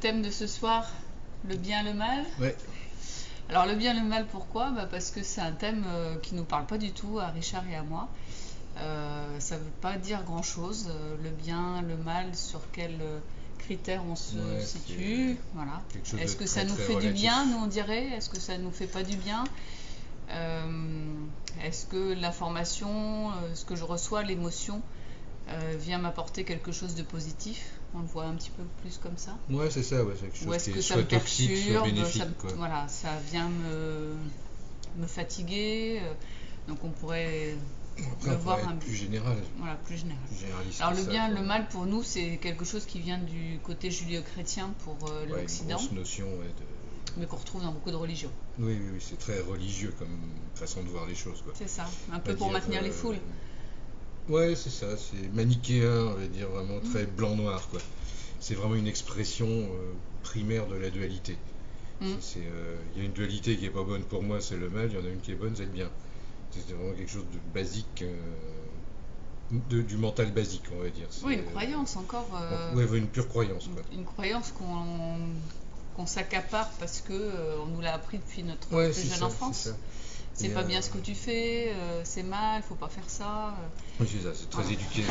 thème de ce soir, le bien et le mal. Ouais. Alors le bien et le mal, pourquoi? Parce que c'est un thème qui nous parle pas du tout à Richard et à moi. Ça veut pas dire grand-chose. Le bien, le mal, sur quels critères on se situe. Voilà. Est-ce que ça nous fait du bien, nous on dirait? Est-ce que ça nous fait pas du bien? Est-ce que l'information, ce que je reçois, l'émotion, vient m'apporter quelque chose de positif? On le voit un petit peu plus comme ça. Ouais, c'est ça, ouais, c'est quelque chose Ou est-ce qui que ça soit me toxique, soit perturbe, bénéfique, quoi. voilà, ça vient me fatiguer. Donc on pourrait Après, le on voir pourrait être plus général. Voilà, plus général. Plus généraliste Alors que le ça, bien, quoi. le mal pour nous, c'est quelque chose qui vient du côté judéo-chrétien pour l'Occident, une grosse notion, mais qu'on retrouve dans beaucoup de religions. Oui, c'est très religieux comme façon de voir les choses, quoi. C'est ça, un peu pour maintenir les foules. Ouais, c'est ça, c'est manichéen, on va dire, vraiment très blanc-noir, quoi. C'est vraiment une expression primaire de la dualité. Il y a une dualité qui est pas bonne pour moi, c'est le mal, il y en a une qui est bonne, c'est le bien. C'est vraiment quelque chose de basique, du mental basique, on va dire. Oui, une croyance encore. Ouais, une pure croyance, quoi. Une croyance qu'on s'accapare parce que on nous l'a appris depuis notre plus jeune enfance. C'est pas bien ce que tu fais, c'est mal, faut pas faire ça. Oui, c'est ça, c'est très éduqué.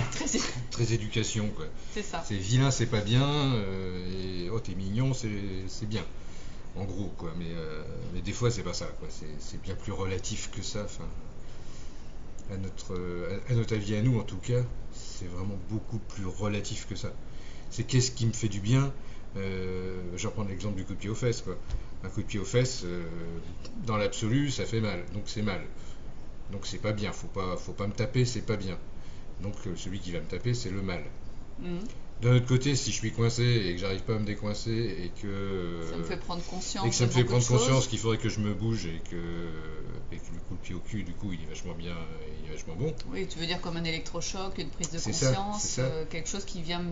Très éducation, quoi. C'est ça. C'est vilain, c'est pas bien, et oh, t'es mignon, c'est bien. En gros, quoi. Mais des fois, c'est pas ça, quoi. C'est bien plus relatif que ça. Enfin, à notre avis, à nous, en tout cas, c'est vraiment beaucoup plus relatif que ça. C'est qu'est-ce qui me fait du bien. Je reprends l'exemple du coup de pied aux fesses, quoi. Un coup de pied aux fesses, dans l'absolu, ça fait mal, donc c'est mal. Donc c'est pas bien, faut pas me taper, c'est pas bien. Donc celui qui va me taper, c'est le mal. D'un autre côté, si je suis coincé et que j'arrive pas à me décoincer et que ça me fait prendre conscience, qu'il faudrait que je me bouge et que le coup de pied au cul, du coup, il est vachement bien, il est vachement bon. Oui, tu veux dire comme un électrochoc, une prise de conscience, quelque chose qui vient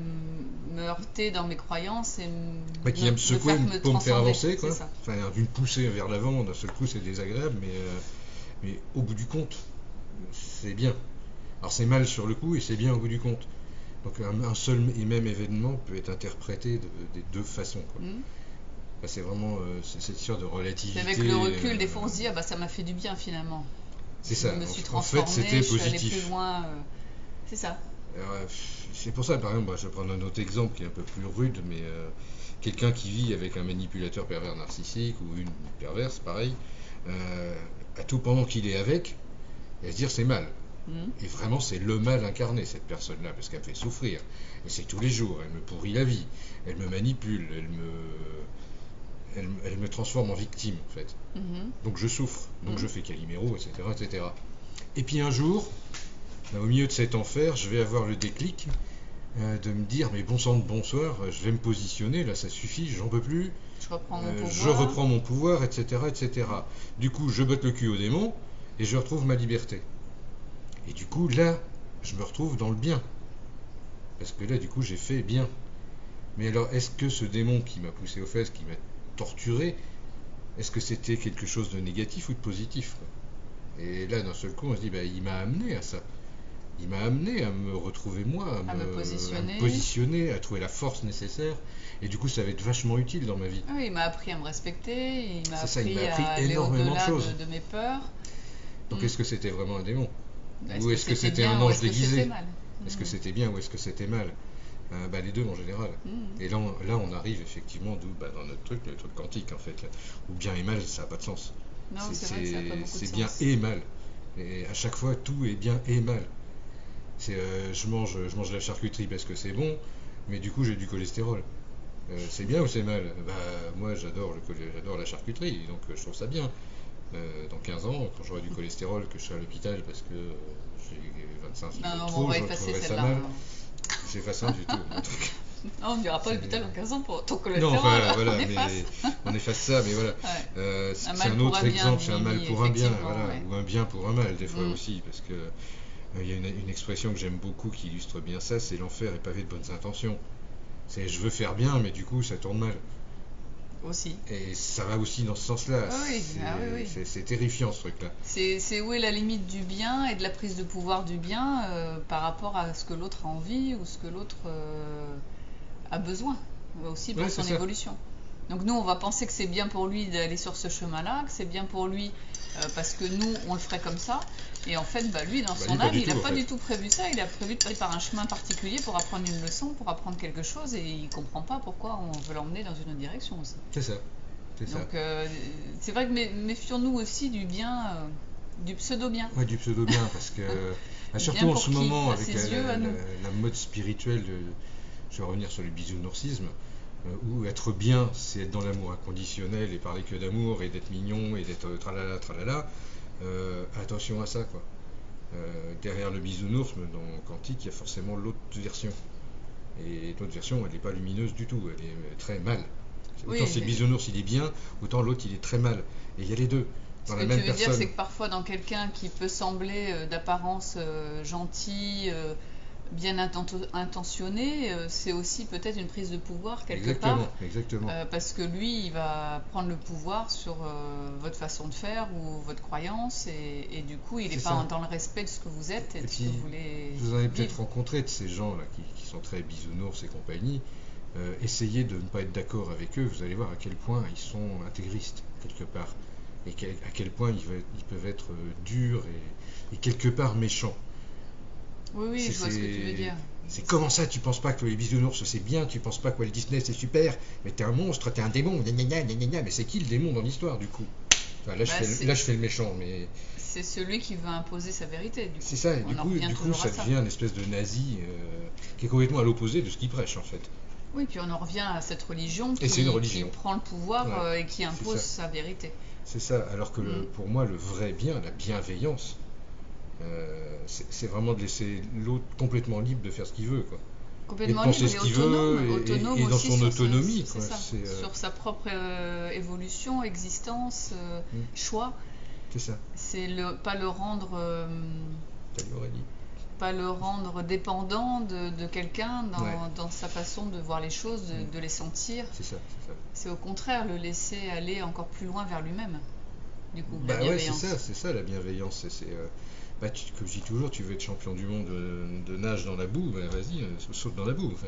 me heurter dans mes croyances et qui vient me secouer pour me faire avancer, quoi. Ça. Enfin, d'une poussée vers l'avant, d'un seul coup, c'est désagréable, mais au bout du compte, c'est bien. Alors c'est mal sur le coup et c'est bien au bout du compte. Donc un seul et même événement peut être interprété des deux façons, quoi. C'est vraiment cette histoire de relativité. Avec le recul, des fois on se dit ça m'a fait du bien finalement. C'est ça. Je me suis transformé, c'était je suis allé positif. plus loin. C'est ça. C'est pour ça, par exemple, je vais prendre un autre exemple qui est un peu plus rude, mais quelqu'un qui vit avec un manipulateur pervers narcissique ou une perverse, pareil, à tout pendant qu'il est avec, il va se dire c'est mal. Et vraiment, c'est le mal incarné, cette personne-là, parce qu'elle me fait souffrir. Et c'est tous les jours, elle me pourrit la vie, elle me manipule, elle me transforme en victime, en fait. Donc je souffre, donc je fais Calimero, etc., etc. Et puis un jour, au milieu de cet enfer, je vais avoir le déclic de me dire, mais bon sang de bonsoir, je vais me positionner, là ça suffit, j'en peux plus. Je reprends mon pouvoir, etc., etc. Du coup, je botte le cul au démon et je retrouve ma liberté. Et du coup, là, je me retrouve dans le bien. Parce que là, du coup, j'ai fait bien. Mais alors, est-ce que ce démon qui m'a poussé aux fesses, qui m'a torturé, est-ce que c'était quelque chose de négatif ou de positif, quoi? Et là, d'un seul coup, on se dit, il m'a amené à ça. Il m'a amené à me retrouver moi, à me positionner, à trouver la force nécessaire. Et du coup, ça va être vachement utile dans ma vie. Oui, il m'a appris à me respecter, il m'a appris à aller au-delà de mes peurs. Donc, est-ce que c'était vraiment un démon? Ou est-ce que c'était un ange déguisé? Est-ce que c'était bien ou est-ce que c'était mal? Les deux en général. Et là, on arrive effectivement dans notre truc, le truc quantique en fait. Là, où bien et mal, ça n'a pas de sens. Non, c'est bien et mal. Et à chaque fois, tout est bien et mal. Je mange de la charcuterie parce que c'est bon, mais du coup, j'ai du cholestérol. C'est bien ou c'est mal? Moi, j'adore la charcuterie, donc je trouve ça bien. Dans 15 ans, quand j'aurai du cholestérol, que je serai à l'hôpital parce que j'ai 25 kilos de trop, je trouverai ça mal. J'ai pas ça du tout. Non, on n'ira pas à l'hôpital dans 15 ans pour ton cholestérol. Non, voilà, on efface ça, mais voilà. C'est un autre exemple, c'est un mal pour un bien, ou un bien pour un mal, des fois aussi, parce que il y a une expression que j'aime beaucoup qui illustre bien ça, c'est l'enfer est pavé de bonnes intentions. C'est je veux faire bien, mais du coup, ça tourne mal. Aussi. Et ça va aussi dans ce sens-là. Oui. C'est terrifiant ce truc-là. C'est où est la limite du bien et de la prise de pouvoir du bien par rapport à ce que l'autre a envie ou ce que l'autre a besoin. aussi pour son évolution. Donc nous, on va penser que c'est bien pour lui d'aller sur ce chemin-là, que c'est bien pour lui parce que nous, on le ferait comme ça. Et en fait, lui, dans son âme, il n'a pas du tout prévu ça. Il a prévu de passer par un chemin particulier pour apprendre une leçon, pour apprendre quelque chose, et il ne comprend pas pourquoi on veut l'emmener dans une autre direction aussi. C'est ça. Donc c'est vrai que méfions-nous aussi du bien, du pseudo-bien. Ouais, du pseudo-bien, parce que surtout en ce moment, avec la mode spirituelle, je vais revenir sur le bisounoursisme, où être bien, c'est être dans l'amour inconditionnel et parler que d'amour et d'être mignon et d'être tralala, tralala. Attention à ça, quoi. Derrière le bisounours, dans Quantique, il y a forcément l'autre version. Et l'autre version, elle n'est pas lumineuse du tout, elle est très mal. Autant si le bisounours il est bien, autant l'autre il est très mal. Et il y a les deux. Ce que tu veux dire, c'est que parfois dans quelqu'un qui peut sembler d'apparence gentil, bien intentionné, c'est aussi peut-être une prise de pouvoir quelque part. Exactement. Parce que lui, il va prendre le pouvoir sur votre façon de faire ou votre croyance, et du coup, il n'est pas dans le respect de ce que vous êtes et de ce que vous voulez. Vous en avez peut-être rencontré de ces gens-là qui sont très bisounours et compagnie. Essayez de ne pas être d'accord avec eux, vous allez voir à quel point ils sont intégristes, quelque part. Et à quel point ils peuvent être durs et quelque part méchants. Oui, je vois ce que tu veux dire. C'est comment ça, tu penses pas que les bisounours c'est bien, tu penses pas que Walt Disney c'est super, mais t'es un monstre, t'es un démon, mais c'est qui le démon dans l'histoire du coup? Enfin, là, je fais le méchant, mais... C'est celui qui veut imposer sa vérité, du coup. C'est ça, et du coup ça devient une espèce de nazi qui est complètement à l'opposé de ce qu'il prêche, en fait. Oui, puis on en revient à cette religion qui prend le pouvoir et qui impose sa vérité. C'est ça, alors que pour moi, le vrai bien, la bienveillance, c'est vraiment de laisser l'autre complètement libre de faire ce qu'il veut, quoi. Complètement et de penser libre, ce qu'il veut, et dans son autonomie. Sur sa propre évolution, existence, choix. C'est ça. C'est pas le rendre... dit. Pas le rendre dépendant de quelqu'un dans sa façon de voir les choses, de les sentir. C'est ça. C'est au contraire le laisser aller encore plus loin vers lui-même. Du coup, la bienveillance. C'est ça la bienveillance. Comme je dis toujours, tu veux être champion du monde de nage dans la boue, vas-y, saute dans la boue. Enfin,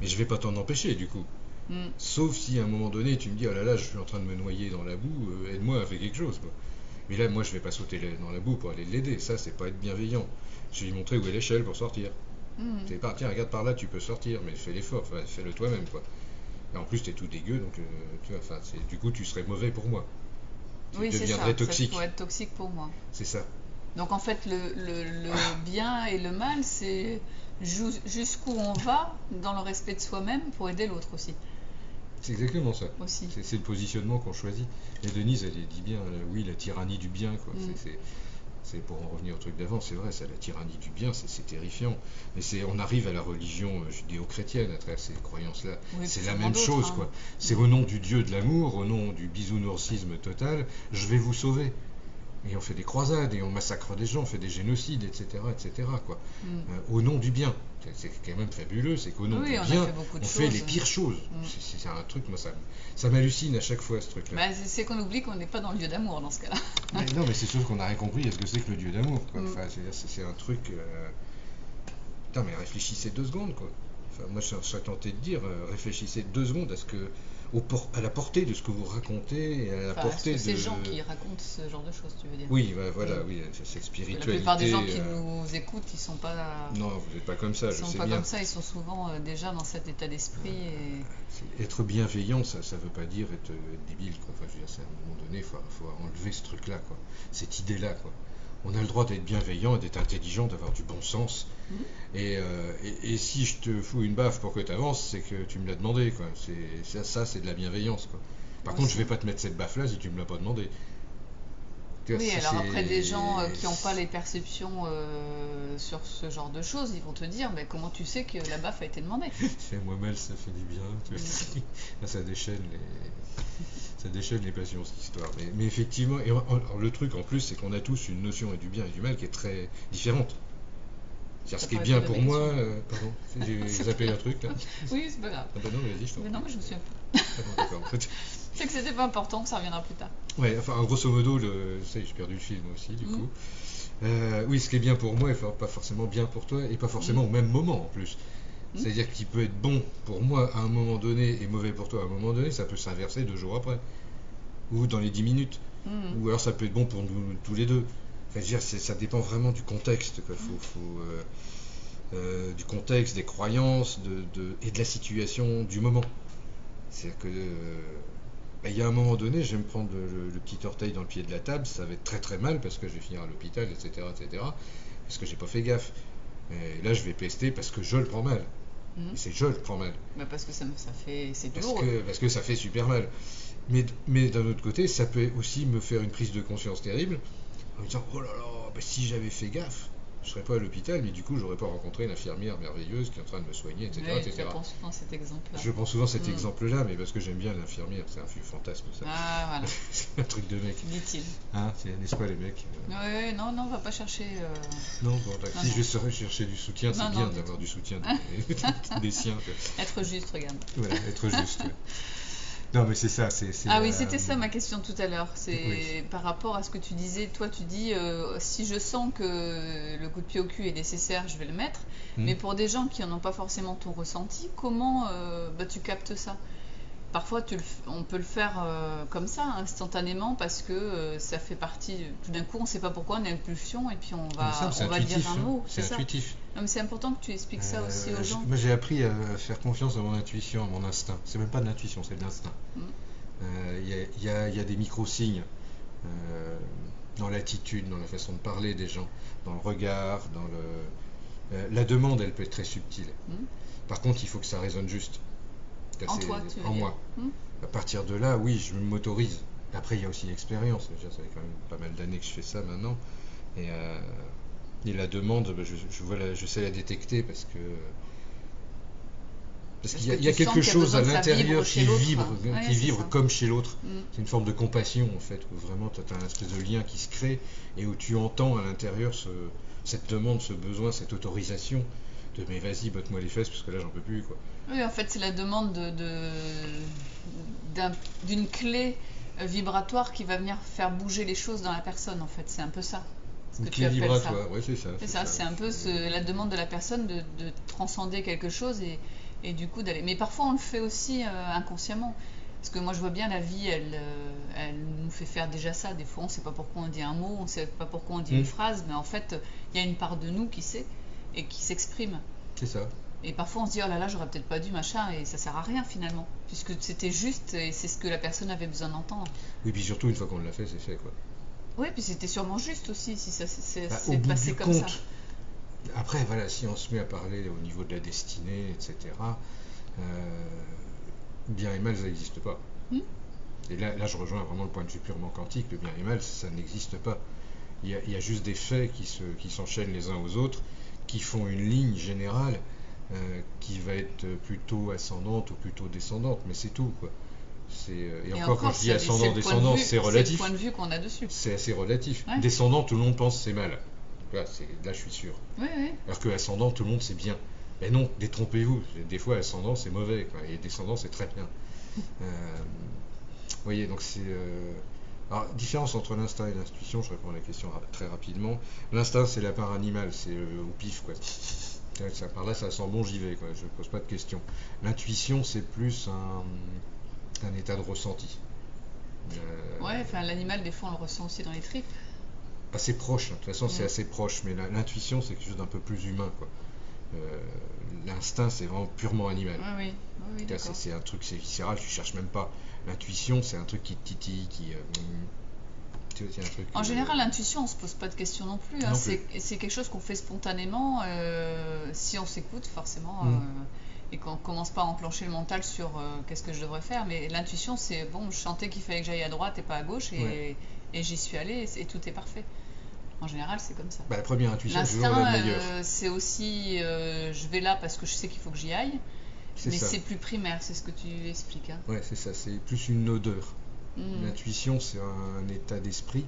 mais je vais pas t'en empêcher du coup. Sauf si à un moment donné tu me dis, oh là là, je suis en train de me noyer dans la boue, aide-moi à faire quelque chose, quoi. Mais là, moi, je vais pas sauter dans la boue pour aller l'aider. Ça, c'est pas être bienveillant. Je vais lui montrer où est l'échelle pour sortir. C'est pas, tiens, regarde par là, tu peux sortir, mais fais l'effort, fais-le toi-même, quoi. Et en plus, t'es tout dégueu, donc tu vois, du coup, tu serais mauvais pour moi. Tu deviendrais toxique. Ça pourrait être toxique pour moi. C'est ça. Donc en fait, le bien et le mal, c'est jusqu'où on va dans le respect de soi-même pour aider l'autre aussi. C'est exactement ça. C'est le positionnement qu'on choisit. Et Denise, elle dit bien, oui, la tyrannie du bien, quoi. C'est pour en revenir au truc d'avant, c'est vrai, la tyrannie du bien, c'est terrifiant. Mais on arrive à la religion judéo-chrétienne à travers ces croyances-là. C'est la même chose, quoi. C'est au nom du Dieu de l'amour, au nom du bisounoursisme total, je vais vous sauver. Et on fait des croisades, et on massacre des gens, on fait des génocides, etc., quoi. Au nom du bien. C'est quand même fabuleux, c'est qu'au nom du bien, on fait les pires choses. C'est un truc, moi, ça m'hallucine à chaque fois, ce truc-là. C'est qu'on oublie qu'on n'est pas dans le Dieu d'amour, dans ce cas-là. Non, mais c'est sûr qu'on n'a rien compris à ce que c'est que le Dieu d'amour, quoi. Enfin, c'est un truc... Putain, mais réfléchissez 2 secondes, quoi. Enfin, moi, je serais tenté de dire, réfléchissez 2 secondes à la portée de ce que vous racontez et à la portée de... ces gens qui racontent ce genre de choses, tu veux dire. Oui, oui, cette spiritualité. La plupart des gens qui nous écoutent, ils sont pas... Non, vous n'êtes pas comme ça, je sais bien. Ils sont pas comme ça, ils sont souvent déjà dans cet état d'esprit. Être bienveillant, ça veut pas dire être débile, quoi. Enfin, je veux dire, à un moment donné, il faut enlever ce truc-là, quoi. Cette idée-là, quoi. On a le droit d'être bienveillant et d'être intelligent, d'avoir du bon sens. Et si je te fous une baffe pour que tu avances, c'est que tu me l'as demandé, quoi. Ça, c'est de la bienveillance, quoi. Par contre, je vais pas te mettre cette baffe-là si tu me l'as pas demandé. Oui, alors après, des gens qui n'ont pas les perceptions sur ce genre de choses, ils vont te dire, mais comment tu sais que la baffe a été demandée? Fais-moi mal, ça fait du bien. Là, ça déchaîne les passions, cette histoire. Mais effectivement, le truc en plus, c'est qu'on a tous une notion du bien et du mal qui est très différente. C'est-à-dire, ce qui est bien pour moi... pardon, j'ai zappé un truc, là. Oui, c'est pas grave. Ah bah non, vas-y, je t'en prie. Non, mais je me souviens pas. Ah bon, d'accord. C'est que c'était pas important, que ça reviendra plus tard. Ouais, enfin, grosso modo, ça y est, j'ai perdu le fil, moi aussi, du coup. Oui, ce qui est bien pour moi est pas forcément bien pour toi, et pas forcément au même moment, en plus. C'est-à-dire qu'il peut être bon pour moi à un moment donné et mauvais pour toi à un moment donné, ça peut s'inverser 2 jours après, ou dans les 10 minutes, ou alors ça peut être bon pour nous tous les deux. Enfin, je veux dire, ça dépend vraiment du contexte, quoi. Du contexte, des croyances, et de la situation du moment. C'est-à-dire que il y a un moment donné, je vais me prendre le petit orteil dans le pied de la table, ça va être très très mal parce que je vais finir à l'hôpital, etc., parce que j'ai pas fait gaffe. Et là, je vais pester parce que je le prends mal. Et c'est je le prends mal. Bah parce que ça fait, c'est lourd. Parce que ça fait super mal. Mais d'un autre côté, ça peut aussi me faire une prise de conscience terrible en me disant oh là là, bah, si j'avais fait gaffe, je serais pas à l'hôpital, mais du coup, j'aurais pas rencontré une infirmière merveilleuse qui est en train de me soigner, etc. Oui, etc. je prends souvent cet exemple-là. Je prends souvent cet exemple-là, mais parce que j'aime bien l'infirmière, c'est un fantasme ça. Ah, voilà. C'est un truc de mec. Dit-il. Hein, n'est-ce pas les mecs Oui, non, on va pas chercher. Non, bon, si je saurais chercher du soutien, c'est bien d'avoir du soutien des siens. Être juste, regarde. Voilà, être juste. Ouais. Non, mais c'est ça. Ah oui, c'était ça ma question tout à l'heure. C'est par rapport à ce que tu disais. Toi, tu dis si je sens que le coup de pied au cul est nécessaire, je vais le mettre. Mais pour des gens qui n'en ont pas forcément ton ressenti, comment tu captes ça? Parfois, on peut le faire comme ça, instantanément, parce que ça fait partie. Tout d'un coup, on ne sait pas pourquoi, on a une pulsion, et puis on va dire un mot. C'est intuitif. Non, mais c'est important que tu expliques ça aussi aux gens. Moi, j'ai appris à faire confiance à mon intuition, à mon instinct. C'est même pas de l'intuition, c'est de l'instinct. Il y a des micro-signes dans l'attitude, dans la façon de parler des gens, dans le regard, la demande, elle peut être très subtile. Par contre, il faut que ça résonne juste. En toi, tu veux dire. Moi. À partir de là, oui, je m'autorise. Après, il y a aussi l'expérience. Ça fait quand même pas mal d'années que je fais ça maintenant. Et la demande, je sais la détecter parce qu'il y a quelque chose à l'intérieur qui vibre comme chez l'autre. C'est une forme de compassion en fait, où vraiment tu as un espèce de lien qui se crée et où tu entends à l'intérieur cette demande, ce besoin, cette autorisation de mais vas-y, botte-moi les fesses parce que là j'en peux plus quoi. Oui, en fait, c'est la demande d'une clé vibratoire qui va venir faire bouger les choses dans la personne, en fait. C'est un peu ça. Ce que tu appelles ça. Oui, c'est ça. C'est ça, c'est un peu la demande de la personne de transcender quelque chose et du coup d'aller. Mais parfois, on le fait aussi inconsciemment. Parce que moi, je vois bien la vie, elle nous fait faire déjà ça. Des fois, on ne sait pas pourquoi on dit un mot, on ne sait pas pourquoi on dit une phrase, mais en fait, il y a une part de nous qui sait et qui s'exprime. C'est ça. Et parfois on se dit oh là là, j'aurais peut-être pas dû machin, et ça sert à rien finalement, puisque c'était juste et c'est ce que la personne avait besoin d'entendre. Oui, puis surtout une fois qu'on l'a fait, c'est fait quoi. Oui, puis c'était sûrement juste aussi si ça s'est passé comme ça. Après voilà, si on se met à parler au niveau de la destinée, etc. Bien et mal, ça n'existe pas. Et là, je rejoins vraiment le point de vue purement quantique. Le bien et mal, ça n'existe pas. Il y a juste des faits qui s'enchaînent les uns aux autres, qui font une ligne générale. Qui va être plutôt ascendante ou plutôt descendante, mais c'est tout quoi. Et encore quand je dis ascendant, descendant, c'est relatif. C'est le point de vue qu'on a dessus. C'est assez relatif. Ouais. Descendant, tout le monde pense c'est mal. Là, je suis sûr. Oui. Alors que ascendant, tout le monde c'est bien. Mais non, détrompez-vous. Des fois, ascendant c'est mauvais, quoi, et descendant c'est très bien. Vous voyez, donc c'est. Alors, différence entre l'instinct et l'intuition, je réponds à la question très rapidement. L'instinct, c'est la part animale, c'est au pif, quoi. Ça, par là, ça sent bon, j'y vais, quoi. Je ne pose pas de questions. L'intuition, c'est plus un état de ressenti. Ouais, enfin, l'animal, des fois, on le ressent aussi dans les tripes. Assez proche, de toute façon, c'est assez proche, mais l'intuition, c'est quelque chose d'un peu plus humain, quoi. L'instinct, c'est vraiment purement animal. Oui, c'est un truc, c'est viscéral, tu cherches même pas. L'intuition, c'est un truc qui te titille, En général, l'intuition, on se pose pas de questions non plus. Hein. C'est quelque chose qu'on fait spontanément si on s'écoute forcément et qu'on commence pas à enclencher le mental sur qu'est-ce que je devrais faire. Mais l'intuition, c'est bon, je sentais qu'il fallait que j'aille à droite et pas à gauche et j'y suis allée et tout est parfait. En général, c'est comme ça. La première intuition, c'est toujours la meilleure. C'est aussi je vais là parce que je sais qu'il faut que j'y aille. Mais c'est plus primaire, c'est ce que tu expliques. Hein. Ouais, c'est ça, c'est plus une odeur. L'intuition, c'est un état d'esprit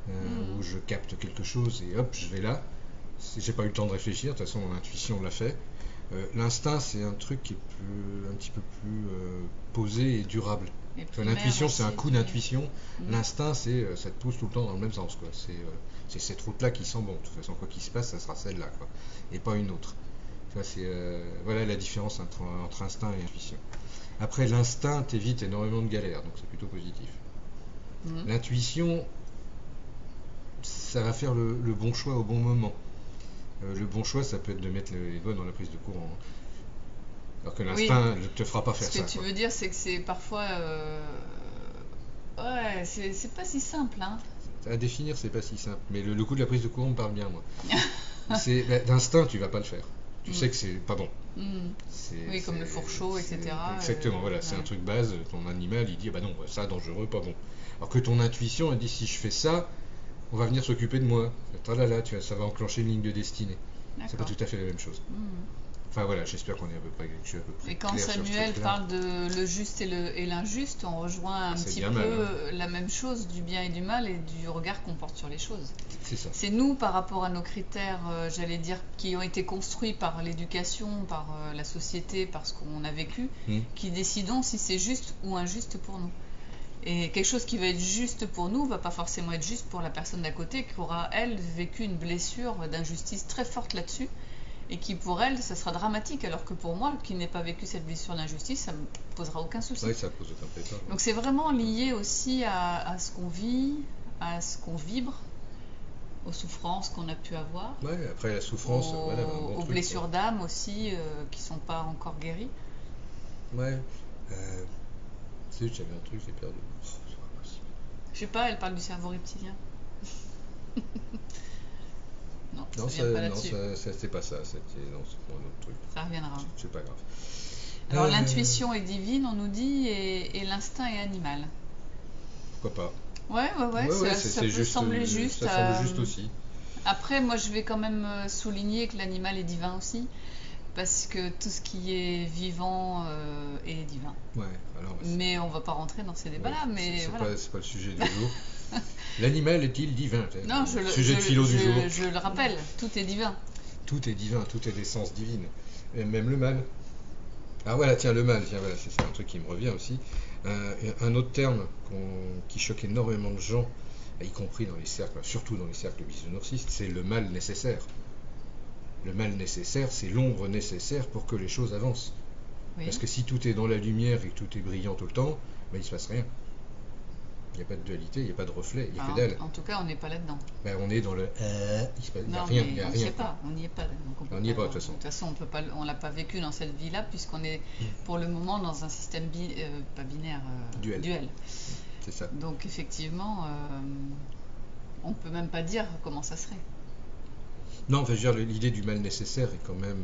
où je capte quelque chose et hop, je vais là. J'ai pas eu le temps de réfléchir, de toute façon, mon intuition l'a fait. L'instinct, c'est un truc qui est un petit peu plus posé et durable. L'intuition, c'est un coup d'intuition. L'instinct, ça te pousse tout le temps dans le même sens, quoi. C'est cette route-là qui sent bon. De toute façon, quoi qu'il se passe, ça sera celle-là, quoi. Et pas une autre. Voilà la différence entre instinct et intuition. Après, l'instinct t'évite énormément de galères, donc c'est plutôt positif. L'intuition, ça va faire le bon choix au bon moment. Le bon choix, ça peut être de mettre les doigts dans la prise de courant. Alors que l'instinct ne te fera pas faire ça. Ce que tu veux dire, c'est que c'est parfois... Ouais, c'est pas si simple, hein. À définir, c'est pas si simple. Mais le coup de la prise de courant me parle bien, moi. D'instinct, tu vas pas le faire. Tu sais que c'est pas bon. Oui, comme le fourcheau, etc. Exactement, voilà, c'est un truc base. Ton animal, il dit, bah non, ça, dangereux, pas bon. Alors que ton intuition, elle dit, si je fais ça, on va venir s'occuper de moi. Ça va enclencher une ligne de destinée. C'est pas tout à fait la même chose. Enfin voilà, j'espère qu'on est à peu près, je suis à peu près Et quand clair Samuel parle de le juste et l'injuste, on rejoint un petit peu la même chose du bien et du mal et du regard qu'on porte sur les choses. C'est ça. C'est nous, par rapport à nos critères, j'allais dire, qui ont été construits par l'éducation, par la société, par ce qu'on a vécu, qui décidons si c'est juste ou injuste pour nous. Et quelque chose qui va être juste pour nous va pas forcément être juste pour la personne d'à côté qui aura, elle, vécu une blessure d'injustice très forte là-dessus. Et qui pour elle, ça sera dramatique, alors que pour moi, qui n'ai pas vécu cette blessure d'injustice, ça ne me posera aucun souci. Oui, ça pose aucun pétard. Donc c'est vraiment lié aussi à ce qu'on vit, à ce qu'on vibre, aux souffrances qu'on a pu avoir. Oui, après la souffrance, aux blessures d'âme aussi, qui ne sont pas encore guéries. Ouais. Tu sais, j'avais un truc, j'ai perdu. C'est pas possible. Je sais pas, elle parle du cerveau reptilien. Non, c'est pas ça. C'est un autre truc. Ça reviendra. C'est pas grave. Alors l'intuition est divine, on nous dit, et l'instinct est animal. Pourquoi pas? Ouais, ça peut sembler juste. Ça semble juste aussi. Après, moi je vais quand même souligner que l'animal est divin aussi, parce que tout ce qui est vivant est divin. Ouais, alors, mais on va pas rentrer dans ces débats-là. C'est pas le sujet du jour. L'animal est-il divin? Non, Sujet de philo du jour. Je le rappelle, tout est divin. Tout est divin, tout est d'essence divine. Et même le mal. Ah voilà, tiens, le mal, c'est un truc qui me revient aussi. Un autre terme qui choque énormément de gens, y compris dans les cercles, surtout dans les cercles bisounourcistes, c'est le mal nécessaire. Le mal nécessaire, c'est l'ombre nécessaire pour que les choses avancent. Oui. Parce que si tout est dans la lumière et que tout est brillant tout le temps, il ne se passe rien. Il n'y a pas de dualité, il n'y a pas de reflet, il n'y a que dalle. En tout cas, on n'est pas là-dedans. On est dans le il n'y a rien. On n'y est pas. On n'y est pas, de toute façon. De toute façon, on ne l'a pas vécu dans cette vie-là, puisqu'on est pour le moment dans un système pas binaire, duel. C'est ça. Donc, effectivement, on ne peut même pas dire comment ça serait. Non, enfin, je veux dire, l'idée du mal nécessaire est quand même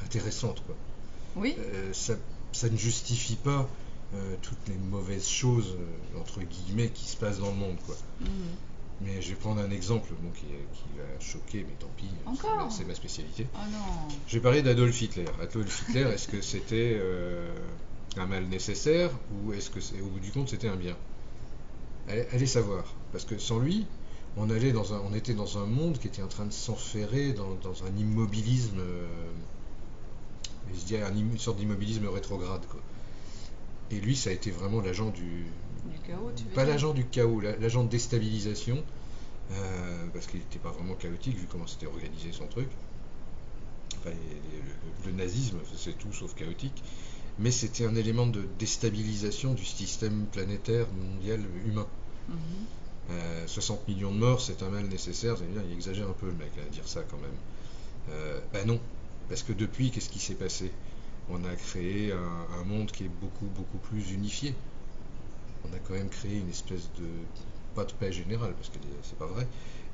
intéressante, quoi. Oui. Ça ne justifie pas toutes les mauvaises choses, entre guillemets, qui se passent dans le monde, quoi. Mais je vais prendre un exemple qui va choquer, mais tant pis, c'est ma spécialité. Oh non. Je vais parler d'Adolf Hitler. Adolf Hitler, est-ce que c'était un mal nécessaire, ou est-ce que au bout du compte c'était un bien? Allez savoir, parce que sans lui, on était dans un monde qui était en train de s'enferrer dans un immobilisme, je dirais une sorte d'immobilisme rétrograde, quoi. Et lui, ça a été vraiment l'agent du chaos, tu veux pas dire? l'agent du chaos, l'agent de déstabilisation, parce qu'il n'était pas vraiment chaotique vu comment c'était organisé son truc. Enfin, le nazisme, c'est tout sauf chaotique, mais c'était un élément de déstabilisation du système planétaire, mondial, humain. 60 millions de morts, c'est un mal nécessaire. Il exagère un peu le mec à dire ça quand même. Non, parce que depuis, qu'est-ce qui s'est passé? On a créé un monde qui est beaucoup, beaucoup plus unifié. On a quand même créé une espèce de, pas de paix générale, parce que c'est pas vrai,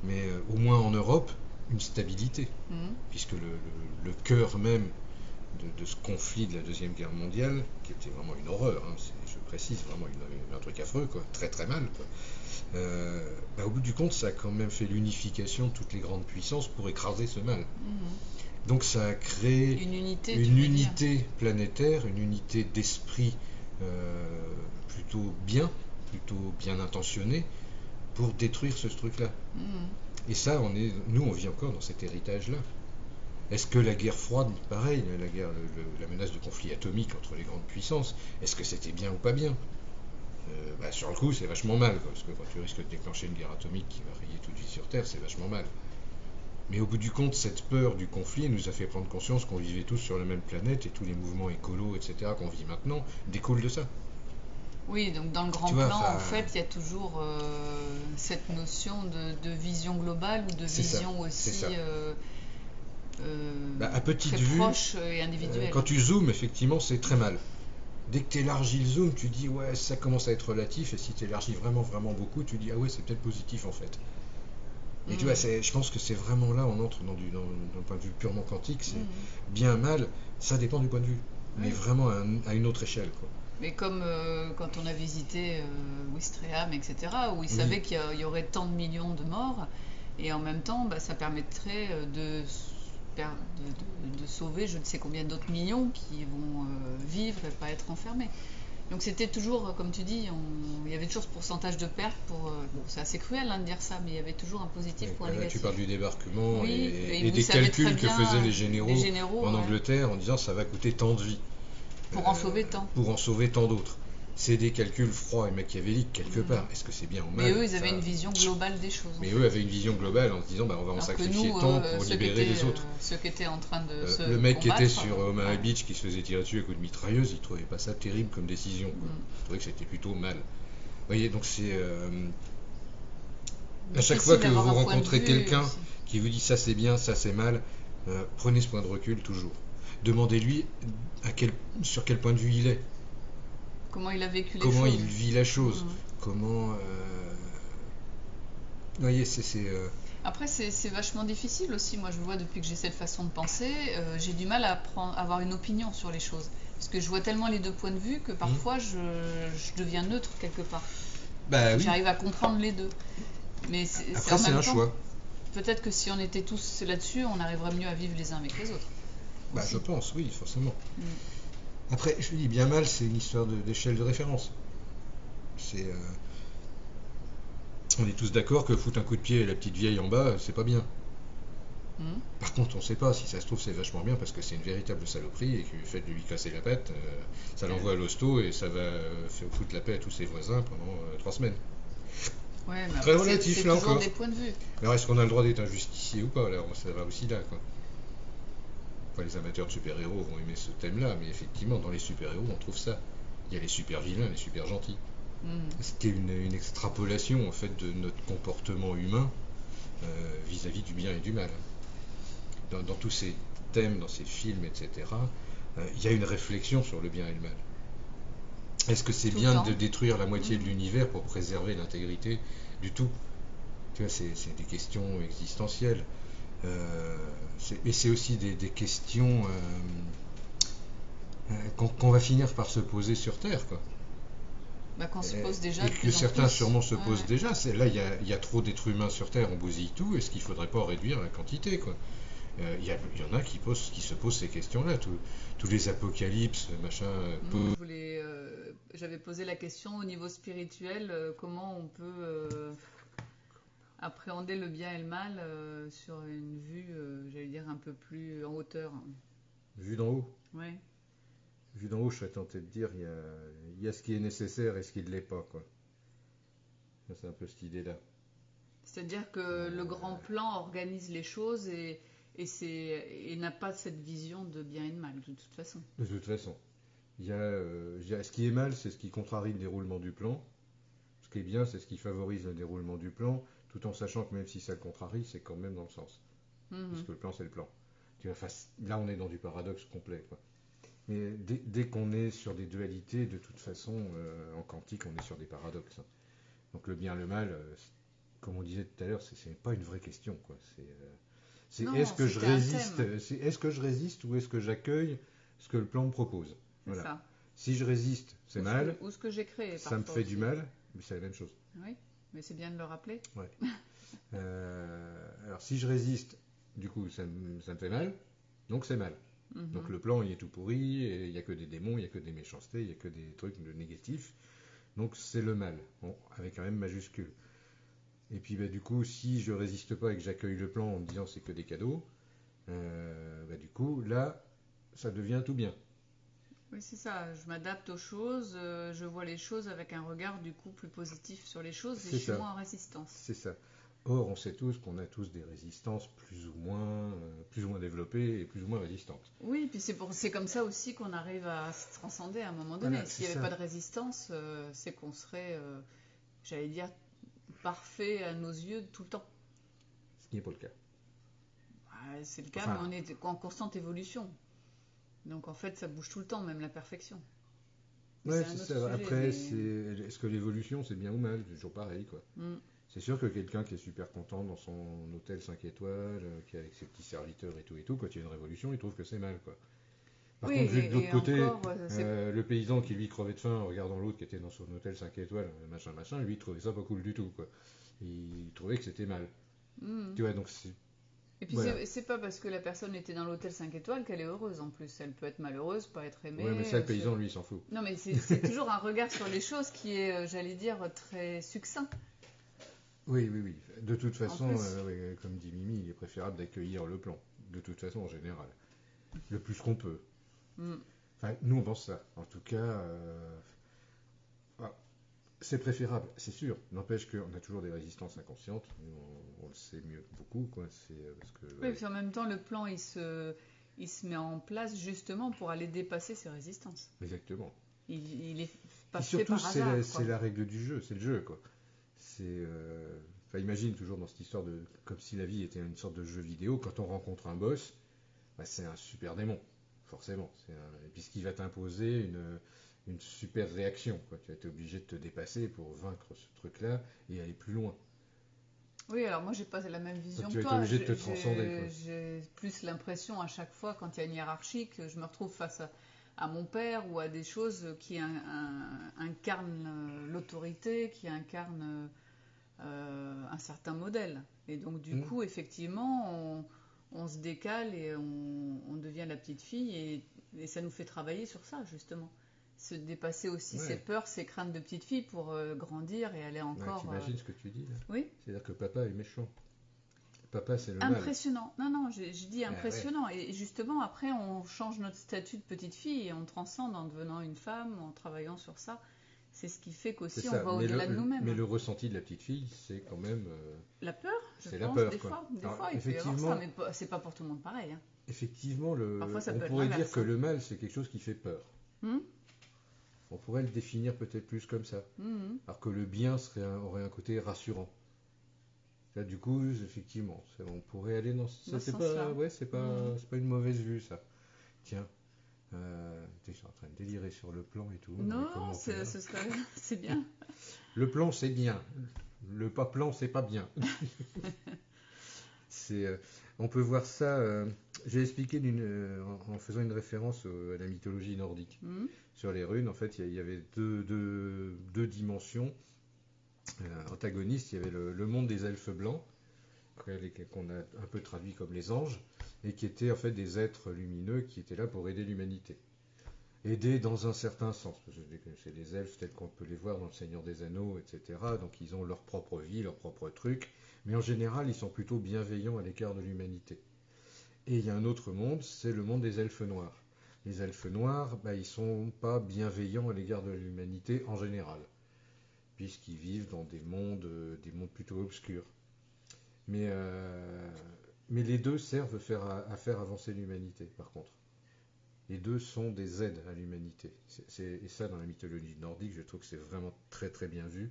mais au moins en Europe, une stabilité. Puisque le cœur même de ce conflit de la Deuxième Guerre mondiale, qui était vraiment une horreur, je précise, vraiment un truc affreux, quoi, très très mal, quoi. Au bout du compte, ça a quand même fait l'unification de toutes les grandes puissances pour écraser ce mal. Donc ça a créé une unité planétaire, une unité d'esprit plutôt bien intentionnée pour détruire ce truc-là. Et ça, nous on vit encore dans cet héritage-là. Est-ce que la guerre froide, pareil, la menace de conflit atomique entre les grandes puissances, est-ce que c'était bien ou pas bien? Sur le coup, c'est vachement mal, quoi, parce que quand tu risques de déclencher une guerre atomique qui va rayer toute vie sur Terre, c'est vachement mal. Mais au bout du compte, cette peur du conflit nous a fait prendre conscience qu'on vivait tous sur la même planète et tous les mouvements écolos, etc., qu'on vit maintenant, découlent de ça. Oui, donc dans le grand Tu vois, plan, en fait, il y a toujours cette notion de vision globale ou de vision c'est aussi ça. À petite très vue, proche et individuelle. quand tu zoomes, effectivement, c'est très mal. Dès que tu élargis le zoom, tu dis ouais, ça commence à être relatif, et si tu élargis vraiment, vraiment beaucoup, tu dis ah ouais, c'est peut-être positif en fait. Et tu vois, je pense que c'est vraiment là, on entre d'un point de vue purement quantique, c'est bien, mal, ça dépend du point de vue, mais vraiment à une autre échelle, quoi. Mais comme quand on a visité Ouistreham, etc., où ils Oui. savaient qu'il y aurait tant de millions de morts, et en même temps, ça permettrait de sauver je ne sais combien d'autres millions qui vont vivre et pas être enfermés. Donc c'était toujours, comme tu dis, il y avait toujours ce pourcentage de pertes pour... bon, c'est assez cruel de dire ça, mais il y avait toujours un positif pour un Là, tu négatif. parles du débarquement Oui, et des calculs que faisaient les généraux en ouais, Angleterre en disant ça va coûter tant de vies. pour en sauver tant. Pour en sauver tant d'autres. C'est des calculs froids et machiavéliques quelque part. Est-ce que c'est bien ou mal? Mais eux, ils avaient une vision globale des choses. Mais eux avaient une vision globale en se disant on va en sacrifier tant pour libérer les autres. Ceux qui étaient en train de se le mec qui était combattre, sur Omaha Beach qui se faisait tirer dessus à coups de mitrailleuse, il trouvait pas ça terrible comme décision. Il trouvait que c'était plutôt mal. Vous voyez, donc c'est... à chaque fois que vous rencontrez quelqu'un qui vous dit ça c'est bien, ça c'est mal, prenez ce point de recul toujours. Demandez-lui sur quel point de vue il est. Comment il a vécu les comment choses. il vit la chose. Comment... Vous voyez, Après, c'est vachement difficile aussi. Moi, je vois depuis que j'ai cette façon de penser, j'ai du mal à avoir une opinion sur les choses. Parce que je vois tellement les deux points de vue que parfois je deviens neutre quelque part. Oui. J'arrive à comprendre les deux. Mais après, c'est un choix. Peut-être que si on était tous là-dessus, on arriverait mieux à vivre les uns avec les autres. Je pense, oui, forcément. Après, je dis bien mal, c'est une histoire d'échelle de référence. On est tous d'accord que foutre un coup de pied à la petite vieille en bas, c'est pas bien. Par contre, on sait pas, si ça se trouve, c'est vachement bien parce que c'est une véritable saloperie et que le fait de lui casser la patte, ça l'envoie à l'hosto et ça va foutre la paix à tous ses voisins pendant 3 semaines. Ouais, mais très relatif, c'est là toujours encore. Des points de vue. Alors, est-ce qu'on a le droit d'être un justicier ou pas? Là, ça va aussi là, quoi. Enfin, les amateurs de super-héros vont aimer ce thème-là, mais effectivement, dans les super-héros, on trouve ça. Il y a les super-vilains, les super-gentils. Ce qui est une extrapolation, en fait, de notre comportement humain vis-à-vis du bien et du mal. Dans tous ces thèmes, dans ces films, etc., il y a une réflexion sur le bien et le mal. Est-ce que c'est bien de détruire la moitié de l'univers pour préserver l'intégrité du tout? Tu vois, c'est des questions existentielles. Et c'est aussi des questions qu'on va finir par se poser sur Terre, quoi. Qu'on se pose déjà. Et que certains sûrement se posent déjà. Là, il y a trop d'êtres humains sur Terre, on bousille tout. Est-ce qu'il ne faudrait pas réduire la quantité, quoi? Il y en a qui se posent ces questions-là. Tous les apocalypses, machin. J'avais posé la question au niveau spirituel, comment on peut appréhender le bien et le mal sur une vue, j'allais dire, un peu plus en hauteur. Vue d'en haut? Oui. Vu d'en haut, je serais tenté de dire il y a ce qui est nécessaire et ce qui ne l'est pas, quoi. C'est un peu cette idée-là. C'est-à-dire que le grand plan organise les choses et n'a pas cette vision de bien et de mal, de toute façon. De toute façon. Il y a, ce qui est mal, c'est ce qui contrarie le déroulement du plan. Ce qui est bien, c'est ce qui favorise le déroulement du plan, tout en sachant que même si ça le contrarie, c'est quand même dans le sens. Parce que le plan, c'est le plan. Là, on est dans du paradoxe complet, quoi. Mais dès qu'on est sur des dualités, de toute façon, en quantique, on est sur des paradoxes. Donc le bien, le mal, comme on disait tout à l'heure, c'est pas une vraie question, quoi. Est-ce que je résiste, est-ce que je résiste ou est-ce que j'accueille ce que le plan me propose? Voilà. Ça. Si je résiste, c'est mal. Ou ce que j'ai créé. Ça me fait du mal, mais c'est la même chose. Oui, mais c'est bien de le rappeler. Ouais. Alors si je résiste, du coup, ça me fait mal, donc c'est mal. Donc le plan, il est tout pourri, il n'y a que des démons, il n'y a que des méchancetés, il n'y a que des trucs de négatifs. Donc c'est le mal, avec un M majuscule. Et puis du coup, si je résiste pas et que j'accueille le plan en me disant c'est que des cadeaux, du coup, là, ça devient tout bien. Oui, c'est ça. Je m'adapte aux choses, je vois les choses avec un regard du coup plus positif sur les choses et je suis moins en résistance. C'est ça. Or, on sait tous qu'on a tous des résistances plus ou moins développées et plus ou moins résistantes. Oui, puis c'est comme ça aussi qu'on arrive à se transcender à un moment donné. Voilà, S'il n'y avait pas de résistance, c'est qu'on serait, j'allais dire, parfait à nos yeux tout le temps. Ce qui n'est pas le cas. C'est le cas, mais on est en constante évolution. Donc en fait, ça bouge tout le temps, même la perfection. Ouais, c'est ça. Sujet, après, est-ce que l'évolution, c'est bien ou mal? C'est toujours pareil, quoi. C'est sûr que quelqu'un qui est super content dans son hôtel 5 étoiles, qui est avec ses petits serviteurs et tout, quand il y a une révolution, il trouve que c'est mal, quoi. Par contre, vu de l'autre côté, le paysan qui lui crevait de faim en regardant l'autre qui était dans son hôtel 5 étoiles, machin, lui il trouvait ça pas cool du tout, quoi. Il trouvait que c'était mal. Tu vois, donc c'est... Et puis c'est pas parce que la personne était dans l'hôtel 5 étoiles qu'elle est heureuse en plus. Elle peut être malheureuse, pas être aimée. Ouais, mais ça, le paysan, lui, il s'en fout. Non, mais c'est toujours un regard sur les choses qui est, j'allais dire, très succinct. Oui. De toute façon, comme dit Mimi, il est préférable d'accueillir le plan. De toute façon, en général. Le plus qu'on peut. Enfin, nous, on pense ça. En tout cas, c'est préférable, c'est sûr. N'empêche qu'on a toujours des résistances inconscientes. On le sait mieux que beaucoup, quoi. Parce que, oui, puis en même temps, le plan, il se met en place justement pour aller dépasser ces résistances. Exactement. Il est pas fait par hasard. C'est la règle du jeu, c'est le jeu, quoi. Imagine toujours dans cette histoire de comme si la vie était une sorte de jeu vidéo. Quand on rencontre un boss, c'est un super démon, forcément. Et puis ce qui va t'imposer une super réaction, quoi. Tu vas être obligé de te dépasser pour vaincre ce truc-là et aller plus loin. Oui, alors moi j'ai pas la même vision que toi. Tu vas être obligé de te transcender. J'ai plus l'impression à chaque fois quand il y a une hiérarchie que je me retrouve face à mon père ou à des choses qui incarnent l'autorité, qui incarnent un certain modèle. Et donc du coup, effectivement, on se décale et on devient la petite fille et ça nous fait travailler sur ça justement. Se dépasser aussi ses peurs, ses craintes de petite fille pour grandir et aller encore... T'imagines ce que tu dis là? Oui. C'est-à-dire que papa est méchant. Papa, c'est le impressionnant. Mal. Non, je dis impressionnant. Et justement, après, on change notre statut de petite fille et on transcende en devenant une femme, en travaillant sur ça. C'est ce qui fait qu'aussi on va au-delà de nous-mêmes. Mais le ressenti de la petite fille, c'est quand même... la peur, je pense, la peur, des quoi. fois, il peut y avoir ça, mais c'est pas pour tout le monde pareil. Hein. Effectivement, on pourrait dire que le mal, c'est quelque chose qui fait peur. On pourrait le définir peut-être plus comme ça. Alors que le bien aurait un côté rassurant. Là, du coup, effectivement, on pourrait aller dans ce sens-là. C'est pas une mauvaise vue, ça. Tiens, t'es en train de délirer sur le plan et tout. Non, c'est bien. Le plan, c'est bien. Le pas plan, c'est pas bien. On peut voir ça. J'ai expliqué en faisant une référence à la mythologie nordique. Sur les runes, en fait, il y avait deux dimensions antagonistes. Il y avait le monde des elfes blancs, qu'on a un peu traduit comme les anges, et qui étaient en fait des êtres lumineux qui étaient là pour aider l'humanité. Aider dans un certain sens, parce que c'est les elfes tels qu'on peut les voir dans le Seigneur des Anneaux, etc. Donc ils ont leur propre vie, leur propre truc, mais en général ils sont plutôt bienveillants à l'égard de l'humanité. Et il y a un autre monde, c'est le monde des elfes noirs. Les elfes noirs, ils sont pas bienveillants à l'égard de l'humanité en général, puisqu'ils vivent dans des mondes plutôt obscurs. Mais les deux servent à faire avancer l'humanité, par contre. Les deux sont des aides à l'humanité. Et ça, dans la mythologie nordique, je trouve que c'est vraiment très très bien vu.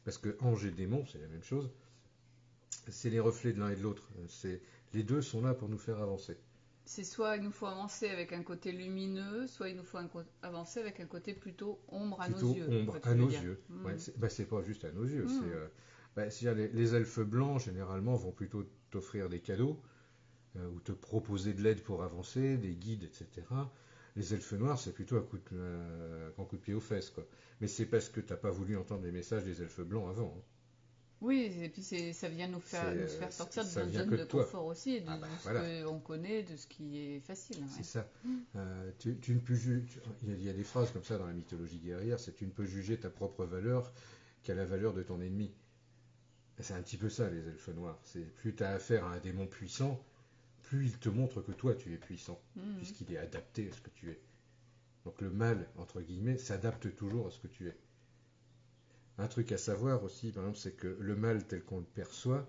Parce que ange et démon, c'est la même chose. C'est les reflets de l'un et de l'autre. Les deux sont là pour nous faire avancer. C'est soit il nous faut avancer avec un côté lumineux, soit il nous faut avancer avec un côté plutôt ombre à nos yeux. Plutôt ombre à nos yeux. Ouais, c'est pas juste à nos yeux. Les elfes blancs, généralement, vont plutôt t'offrir des cadeaux, ou te proposer de l'aide pour avancer, des guides, etc. Les elfes noirs, c'est plutôt un grand coup de pied aux fesses, quoi. Mais c'est parce que t'as pas voulu entendre les messages des elfes blancs avant. Hein. Oui, et puis ça vient nous faire sortir de notre zone de confort aussi, de ce qu'on connaît, de ce qui est facile. Ouais. C'est ça. Tu ne peux il y a des phrases comme ça dans la mythologie guerrière, c'est tu ne peux juger ta propre valeur qu'à la valeur de ton ennemi. C'est un petit peu ça, les elfes noirs. Plus tu as affaire à un démon puissant, plus il te montre que toi tu es puissant, puisqu'il est adapté à ce que tu es. Donc le mal, entre guillemets, s'adapte toujours à ce que tu es. Un truc à savoir aussi, par exemple, c'est que le mal tel qu'on le perçoit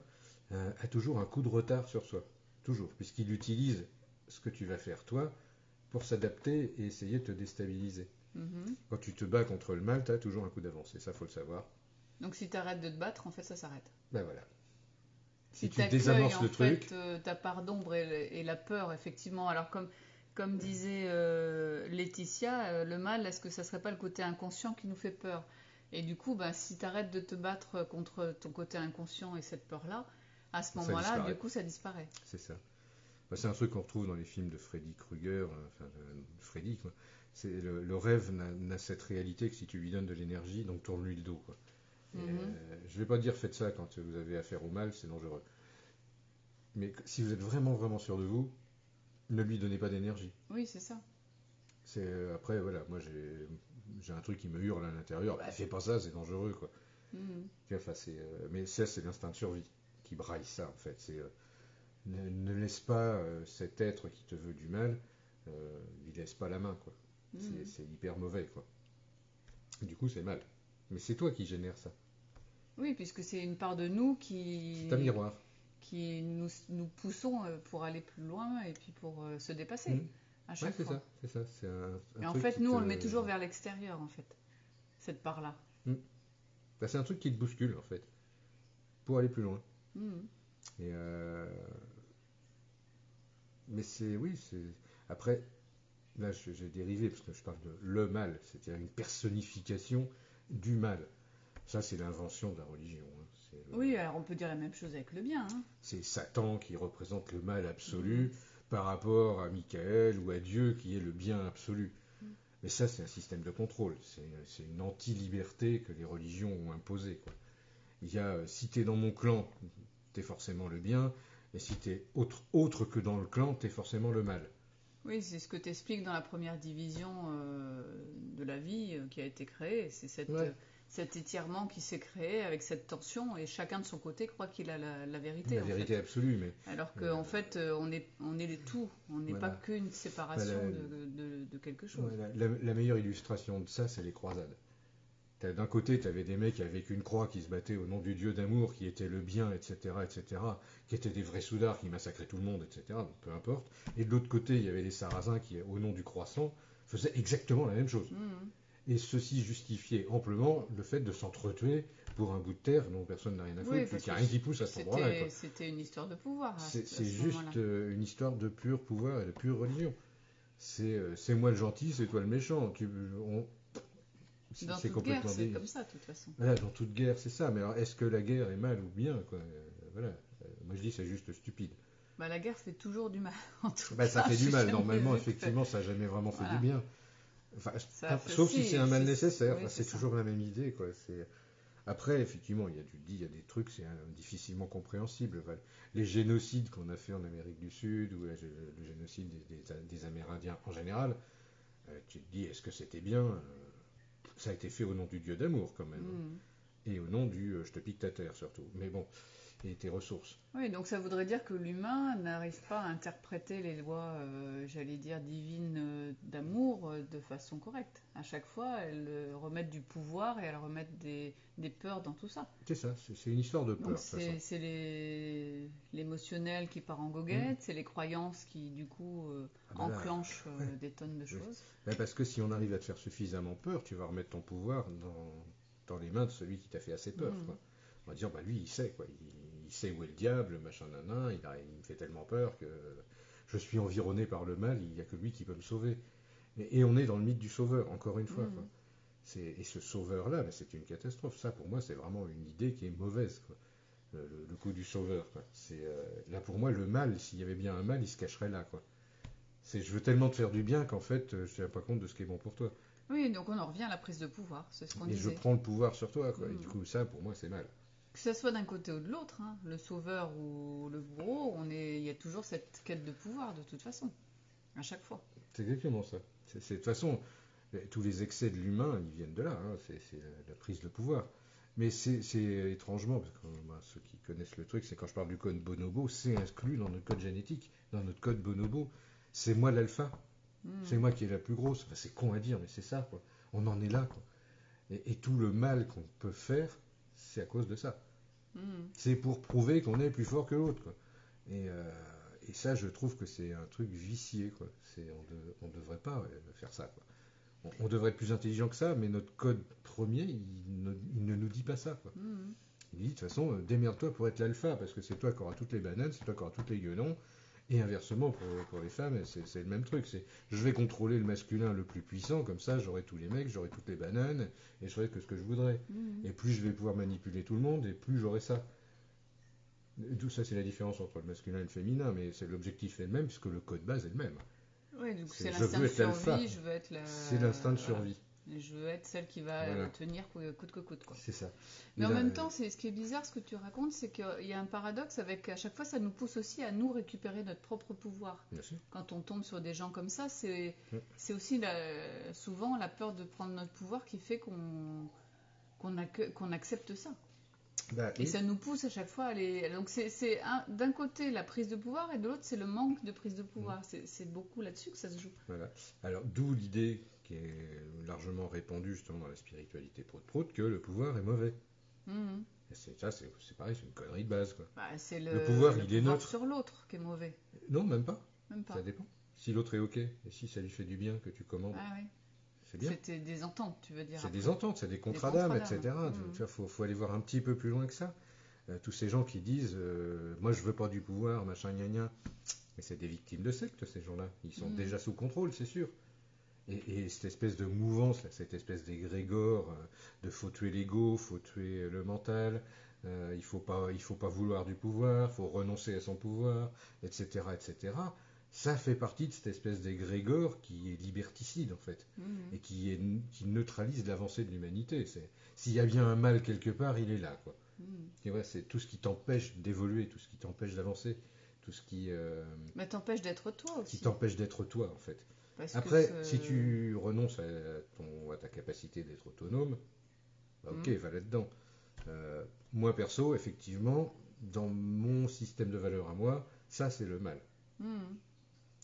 a toujours un coup de retard sur soi. Toujours, puisqu'il utilise ce que tu vas faire toi pour s'adapter et essayer de te déstabiliser. Quand tu te bats contre le mal, tu as toujours un coup d'avance, et ça, faut le savoir. Donc si tu arrêtes de te battre, en fait, ça s'arrête. Ben voilà. Si tu t'accueilles désamorces en le fait truc, ta part d'ombre et la peur, effectivement. Alors comme disait Laetitia, le mal, est-ce que ça serait pas le côté inconscient qui nous fait peur? Et du coup, bah, si tu arrêtes de te battre contre ton côté inconscient et cette peur-là, à ce ça moment-là, disparaît. du coup, ça disparaît. C'est ça. Ben, c'est un truc qu'on retrouve dans les films de Freddy Krueger, enfin Freddy, quoi. C'est le rêve n'a cette réalité que si tu lui donnes de l'énergie, donc tourne-lui le dos, quoi. Et, je vais pas dire faites ça quand vous avez affaire au mal, c'est dangereux. Mais si vous êtes vraiment vraiment sûr de vous, ne lui donnez pas d'énergie. Oui, c'est ça. Après voilà, moi j'ai un truc qui me hurle à l'intérieur. Bah, fais pas ça, c'est dangereux quoi. Enfin, mais ça c'est l'instinct de survie qui braille ça en fait. Ne laisse pas cet être qui te veut du mal, lui laisse pas la main quoi. C'est hyper mauvais quoi. Du coup c'est mal. Mais c'est toi qui génères ça. Oui, puisque c'est une part de nous C'est un miroir. qui nous poussons pour aller plus loin et puis pour se dépasser à chaque fois. C'est ça. C'est et en fait, nous, on le met toujours vers l'extérieur, en fait, cette part-là. Bah, c'est un truc qui te bouscule, en fait, pour aller plus loin. Et mais oui, après, là, j'ai dérivé, parce que je parle de le mal, c'est-à-dire une personnification du mal. Ça, c'est l'invention de la religion. Oui, alors on peut dire la même chose avec le bien. C'est Satan qui représente le mal absolu par rapport à Michael ou à Dieu qui est le bien absolu. Mais ça, c'est un système de contrôle. C'est une anti-liberté que les religions ont imposée, quoi. Il y a, si t'es dans mon clan, t'es forcément le bien, et si t'es autre que dans le clan, t'es forcément le mal. Oui, c'est ce que tu expliques dans la première division de la vie qui a été créée. C'est cet étirement qui s'est créé avec cette tension, et chacun de son côté croit qu'il a la vérité. La vérité absolue, mais... Alors qu'en fait, on est les tout. On n'est pas qu'une séparation de quelque chose. La meilleure illustration de ça, c'est les croisades. D'un côté, tu avais des mecs avec une croix qui se battaient au nom du dieu d'amour, qui était le bien, etc., qui étaient des vrais soudards qui massacraient tout le monde, etc., donc peu importe. Et de l'autre côté, il y avait les sarrasins qui, au nom du croissant, faisaient exactement la même chose. Et ceci justifiait amplement le fait de s'entretuer pour un bout de terre dont personne n'a rien à foutre, parce qu'il n'y a rien qui pousse à cet endroit-là. C'était une histoire de pouvoir. C'est juste une histoire de pur pouvoir et de pure religion. C'est moi le gentil, c'est toi le méchant. Dans toute guerre, c'est comme ça, de toute façon. Voilà, dans toute guerre, c'est ça. Mais alors, est-ce que la guerre est mal ou bien quoi voilà. Moi, je dis c'est juste stupide. Bah, la guerre fait toujours du mal, en tout cas. Ça fait du mal. Normalement, effectivement, ça n'a jamais vraiment fait du bien. Enfin, sauf si c'est un mal nécessaire. Oui, c'est toujours la même idée, quoi. Après, effectivement, il y a des trucs, c'est difficilement compréhensible. Les génocides qu'on a fait en Amérique du Sud, ou le génocide des Amérindiens en général, tu te dis, est-ce que c'était bien ça a été fait au nom du dieu d'amour, quand même. Et au nom du je te pique ta terre, surtout. Mais bon, et tes ressources. Oui, donc ça voudrait dire que l'humain n'arrive pas à interpréter les lois, j'allais dire, divines d'amour de façon correcte. À chaque fois, elles remettent du pouvoir et elles remettent des peurs dans tout ça. C'est ça, c'est une histoire de peur. Donc c'est l'émotionnel qui part en goguette, c'est les croyances qui, du coup, enclenchent des tonnes de choses. Parce que si on arrive à te faire suffisamment peur, tu vas remettre ton pouvoir dans les mains de celui qui t'a fait assez peur, quoi. On va dire, bah lui, il sait, quoi. Il sait où est le diable, machin, nanan, il me fait tellement peur que je suis environné par le mal, il n'y a que lui qui peut me sauver. Et on est dans le mythe du sauveur, encore une fois, quoi. Et ce sauveur-là, c'est une catastrophe. Ça, pour moi, c'est vraiment une idée qui est mauvaise, quoi. Le coup du sauveur, quoi. Là, pour moi, le mal, s'il y avait bien un mal, il se cacherait là, quoi. Je veux tellement te faire du bien qu'en fait, je ne tiens pas compte de ce qui est bon pour toi. Oui, donc on en revient à la prise de pouvoir, c'est ce qu'on disait. Et je prends le pouvoir sur toi, quoi. Et du coup, ça, pour moi, c'est mal. Que ce soit d'un côté ou de l'autre, le sauveur ou le bourreau, il y a toujours cette quête de pouvoir, de toute façon, à chaque fois. C'est exactement ça. De toute façon, tous les excès de l'humain, ils viennent de là, c'est la prise de pouvoir. Mais c'est étrangement, parce que ceux qui connaissent le truc, c'est quand je parle du code bonobo, c'est inclus dans notre code génétique, dans notre code bonobo. C'est moi l'alpha. C'est moi qui est la plus grosse. Enfin, c'est con à dire, mais c'est ça, quoi. On en est là, quoi. Et tout le mal qu'on peut faire, c'est à cause de ça. Mhm. C'est pour prouver qu'on est plus fort que l'autre, quoi. Et ça, je trouve que c'est un truc vicié, quoi. On devrait pas faire ça, quoi. On devrait être plus intelligent que ça, mais notre code premier, il ne nous dit pas ça, quoi. Mhm. Il dit, de toute façon, démerde-toi pour être l'alpha, parce que c'est toi qui auras toutes les bananes, c'est toi qui auras toutes les gueulons. Et inversement, pour les femmes, c'est le même truc. Je vais contrôler le masculin le plus puissant, comme ça, j'aurai tous les mecs, j'aurai toutes les bananes, et je ferai que ce que je voudrais. Mhm. Et plus je vais pouvoir manipuler tout le monde, et plus j'aurai ça. Tout ça, c'est la différence entre le masculin et le féminin, mais c'est l'objectif est le même, puisque le code base est le même. Oui, donc c'est Je l'instinct veux de être l'alpha. survie, je veux être C'est l'instinct de voilà. survie. Je veux être celle qui va Voilà. tenir coûte que coûte, quoi. C'est ça. Mais Et en là, même temps, ce qui est bizarre, ce que tu racontes, c'est qu'il y a un paradoxe avec à chaque fois, ça nous pousse aussi à nous récupérer notre propre pouvoir. bien sûr. Quand on tombe sur des gens comme ça, Mm. c'est aussi souvent la peur de prendre notre pouvoir qui fait qu'on accepte ça. Bah, Et oui. ça nous pousse à chaque fois à aller. Donc d'un côté la prise de pouvoir et de l'autre c'est le manque de prise de pouvoir. C'est beaucoup là-dessus que ça se joue. Voilà. Alors, d'où l'idée qui est largement répandue justement dans la spiritualité prout-prout que le pouvoir est mauvais. Mhm. Et ça, c'est pareil, c'est une connerie de base, quoi. Bah, c'est Le pouvoir, il est pouvoir neutre. sur l'autre qui est mauvais. Non, même pas. Même pas. Ça dépend. Si l'autre est OK, et si ça lui fait du bien que tu commandes, Ah oui. c'est bien. C'était des ententes, tu veux dire. C'est après. des ententes, c'est des contrats contrats d'âme, d'âme. etc. Tu vois, faut aller voir un petit peu plus loin que ça. Tous ces gens qui disent moi je veux pas du pouvoir, machin gna gna. Mais c'est des victimes de secte, ces gens-là. Ils sont déjà sous contrôle, c'est sûr. Et cette espèce de mouvance, là, cette espèce d'égrégore de faut tuer l'ego, faut tuer le mental, il faut pas vouloir du pouvoir, faut renoncer à son pouvoir, etc., etc. Ça fait partie de cette espèce d'égrégore qui est liberticide en fait, et qui neutralise l'avancée de l'humanité. S'il y a bien un mal quelque part, il est là, quoi. Et ouais, c'est tout ce qui t'empêche d'évoluer, tout ce qui t'empêche d'avancer, tout ce Mais t'empêche d'être toi aussi. qui t'empêche d'être toi en fait. Parce Après, que si tu renonces à ta capacité d'être autonome, bah ok, va là-dedans. Moi perso, effectivement, dans mon système de valeurs à moi, ça c'est le mal. Mhm.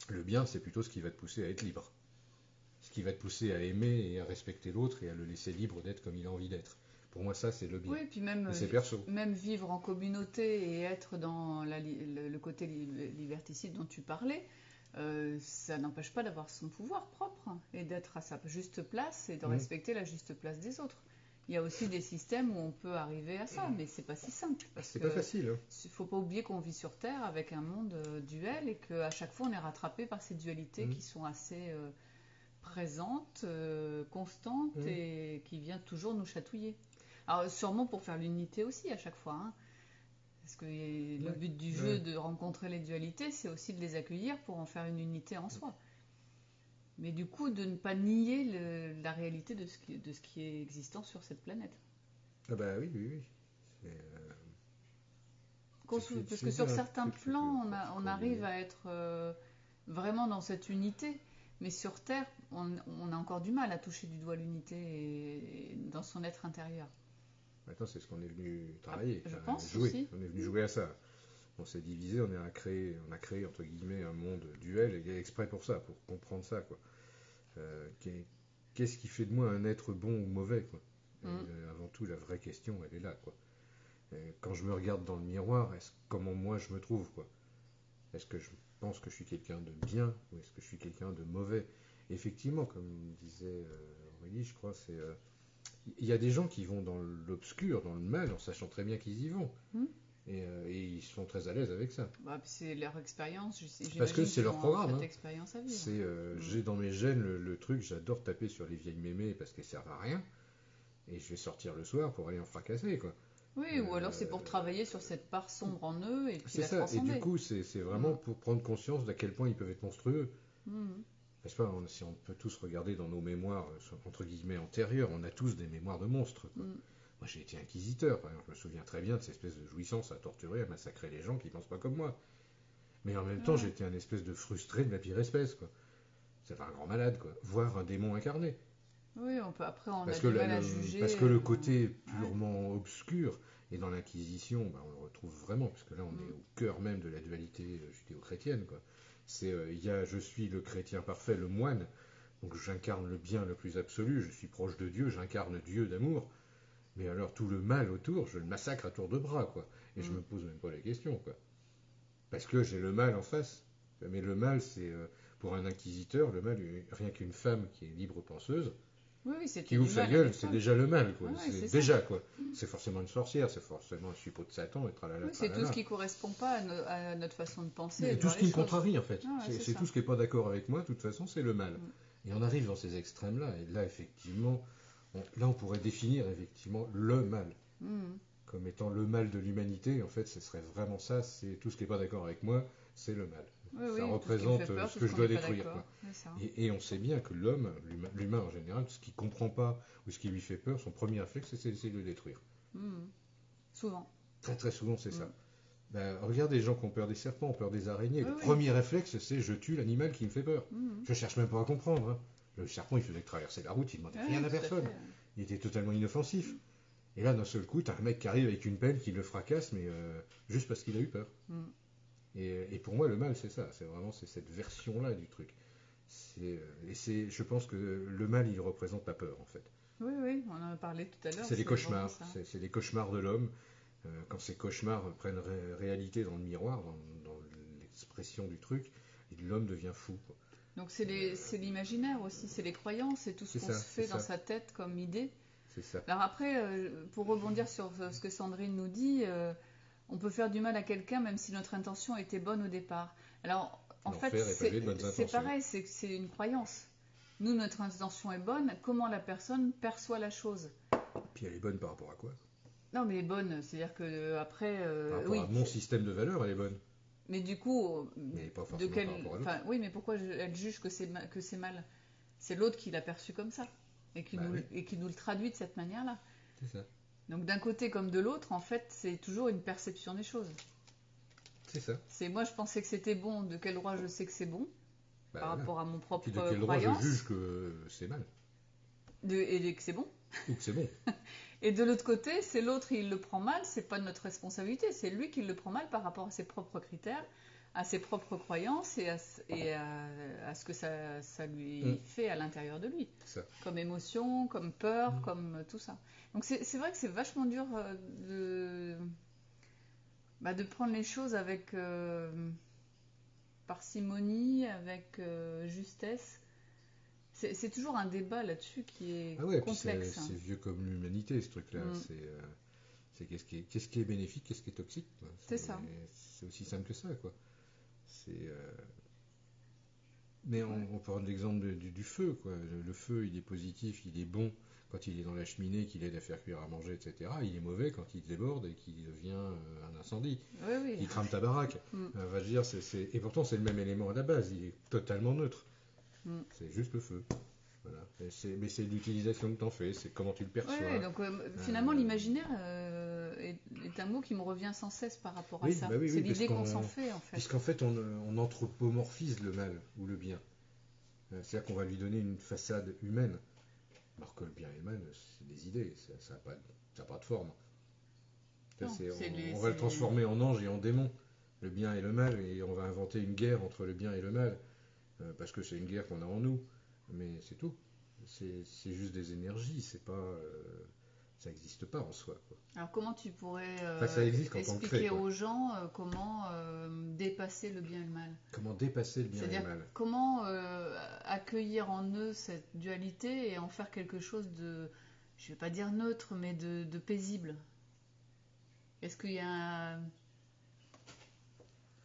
Le bien, c'est plutôt ce qui va te pousser à être libre. Ce qui va te pousser à aimer et à respecter l'autre et à le laisser libre d'être comme il a envie d'être. Pour moi, ça c'est le bien. Oui, puis même, Et c'est perso. même vivre en communauté et être dans le côté liberticide dont tu parlais, ça n'empêche pas d'avoir son pouvoir propre et d'être à sa juste place et de respecter la juste place des autres. Il y a aussi des systèmes où on peut arriver à ça, mais c'est pas si simple. C'est pas facile. Il faut pas oublier qu'on vit sur Terre avec un monde duel et qu'à chaque fois on est rattrapé par ces dualités qui sont assez présentes, constantes et qui viennent toujours nous chatouiller. Alors sûrement pour faire l'unité aussi à chaque fois, hein. Parce que le but du jeu de rencontrer les dualités, c'est aussi de les accueillir pour en faire une unité en soi. Mais du coup, de ne pas nier la réalité de ce qui est existant sur cette planète. Ah bah oui, oui, oui. Parce que sur certains plans, on arrive à être vraiment dans cette unité. Mais sur Terre, on a encore du mal à toucher du doigt l'unité dans son être intérieur. Maintenant, c'est ce qu'on est venu travailler, je pense jouer. aussi. On est venu jouer à ça. On s'est divisé, on a créé entre guillemets un monde duel, et exprès pour ça, pour comprendre ça, quoi. Qu'est-ce qui fait de moi un être bon ou mauvais, quoi. Avant tout, la vraie question, elle est là, quoi. Quand je me regarde dans le miroir, comment moi je me trouve, quoi. Est-ce que je pense que je suis quelqu'un de bien ou est-ce que je suis quelqu'un de mauvais? Effectivement, comme disait Aurélie, je crois, il y a des gens qui vont dans l'obscur, dans le mal, en sachant très bien qu'ils y vont. Et ils sont très à l'aise avec ça. Bah, c'est leur expérience. Parce que c'est leur programme. Cette expérience à vivre. J'ai dans mes gènes le truc, j'adore taper sur les vieilles mémées parce qu'elles servent à rien. Et je vais sortir le soir pour aller en fracasser, quoi. Oui, ou alors c'est pour travailler sur cette part sombre en eux et puis la ça. transcender. Et du coup, c'est vraiment pour prendre conscience d'à quel point ils peuvent être monstrueux. Parce que si on peut tous regarder dans nos mémoires, entre guillemets, antérieures, on a tous des mémoires de monstres, quoi. Moi, j'ai été inquisiteur, par exemple. Je me souviens très bien de cette espèce de jouissance à torturer, à massacrer les gens qui pensent pas comme moi. Mais en même temps, j'étais un espèce de frustré de la pire espèce, quoi. C'était un grand malade, quoi. Voire un démon incarné. Oui, après on a du mal à juger. Parce que le côté purement obscur, et dans l'Inquisition, on le retrouve vraiment, parce que là, on est au cœur même de la dualité judéo-chrétienne, quoi. Je suis le chrétien parfait, le moine, Donc j'incarne le bien le plus absolu, je suis proche de Dieu, j'incarne Dieu d'amour. Mais alors tout le mal autour, je le massacre à tour de bras, quoi. Et je me pose même pas la question, quoi. Parce que j'ai le mal en face. Mais le mal, c'est pour un inquisiteur, le mal, rien qu'une femme qui est libre penseuse, qui ouvre sa gueule, c'est déjà le mal, quoi. C'est déjà, quoi. C'est forcément une sorcière, c'est forcément un suppôt de Satan, et tralala, oui, c'est tout ce qui correspond pas à notre façon de penser. Et tout ce qui me contrarie, en fait. C'est tout ce qui n'est pas d'accord avec moi, de toute façon, c'est le mal. Et on arrive dans ces extrêmes-là, et là, effectivement, on pourrait définir, effectivement, le mal. Comme étant le mal de l'humanité, en fait, ce serait vraiment ça, c'est tout ce qui n'est pas d'accord avec moi, c'est le mal. Ça représente ce que je dois détruire. Quoi. Et on sait bien que l'homme, l'humain en général, ce qui ne comprend pas ou ce qui lui fait peur, son premier réflexe, c'est d'essayer de le détruire. Souvent. Très très souvent, c'est ça. Ben, regarde les gens qui ont peur des serpents, ont peur des araignées. Le premier réflexe, c'est je tue l'animal qui me fait peur. Je cherche même pas à comprendre. Hein. Le serpent, il faisait traverser la route, il ne demandait rien à personne. Il était totalement inoffensif. Et là, d'un seul coup, t'as un mec qui arrive avec une pelle qui le fracasse, mais juste parce qu'il a eu peur. Et pour moi, le mal, c'est ça. C'est vraiment cette version-là du truc. Je pense que le mal, il représente la peur, en fait. Oui, on en a parlé tout à l'heure. C'est les cauchemars. C'est les cauchemars de l'homme. Quand ces cauchemars prennent réalité dans le miroir, dans l'expression du truc, l'homme devient fou. Quoi. Donc c'est l'imaginaire aussi, c'est les croyances, c'est tout ce qu'on se fait dans sa tête comme idée. C'est ça. Alors après, pour rebondir sur ce que Sandrine nous dit, on peut faire du mal à quelqu'un même si notre intention était bonne au départ. Alors en fait, c'est pareil, c'est une croyance. Nous, notre intention est bonne, comment la personne perçoit la chose. Puis elle est bonne par rapport à quoi? Non, mais elle est bonne, c'est-à-dire que après... par rapport à mon système de valeurs, elle est bonne. Mais du coup, mais pas forcément par rapport à l'autre. Oui, mais pourquoi elle juge que c'est mal? C'est l'autre qui l'a perçu comme ça. Et qui nous le traduit de cette manière-là. C'est ça. Donc d'un côté comme de l'autre, en fait, c'est toujours une perception des choses. C'est ça. Moi, je pensais que c'était bon, de quel droit je sais que c'est bon, par rapport à mon propre puis de quel droit je juge que c'est mal. Et que c'est bon. Ou que c'est bon. Et de l'autre côté, c'est l'autre, il le prend mal, c'est pas de notre responsabilité, c'est lui qui le prend mal par rapport à ses propres critères, à ses propres croyances et à ce que ça lui fait à l'intérieur de lui. Ça. Comme émotion, comme peur, comme tout ça. Donc c'est vrai que c'est vachement dur de prendre les choses avec parcimonie, avec justesse. C'est toujours un débat là-dessus qui est complexe. C'est vieux comme l'humanité, ce truc-là. C'est qu'est-ce qui est bénéfique, qu'est-ce qui est toxique. C'est ça. C'est aussi simple que ça, quoi. Mais on prend l'exemple du feu, quoi. Le feu, il est positif, il est bon quand il est dans la cheminée, qu'il aide à faire cuire à manger, etc. Il est mauvais quand il déborde et qu'il devient un incendie. Oui. Il crame ta baraque. Va dire, et pourtant, c'est le même élément à la base. Il est totalement neutre. C'est juste le feu. Voilà. Mais c'est l'utilisation que tu en fais, c'est comment tu le perçois. Oui, donc finalement, l'imaginaire est un mot qui me revient sans cesse par rapport à ça. C'est l'idée qu'on s'en fait, en fait. Puisqu'en fait, on anthropomorphise le mal ou le bien. C'est-à-dire qu'on va lui donner une façade humaine. Alors que le bien et le mal, c'est des idées, ça n'a pas de forme. On va le transformer en ange et en démon, le bien et le mal, et on va inventer une guerre entre le bien et le mal. Parce que c'est une guerre qu'on a en nous, mais c'est tout. C'est juste des énergies, c'est pas, ça n'existe pas en soi. Quoi. Alors comment tu pourrais expliquer aux gens comment dépasser le bien et le mal? Comment dépasser le bien et le mal? Comment accueillir en eux cette dualité et en faire quelque chose de, je ne vais pas dire neutre, mais de paisible? Est-ce qu'il y a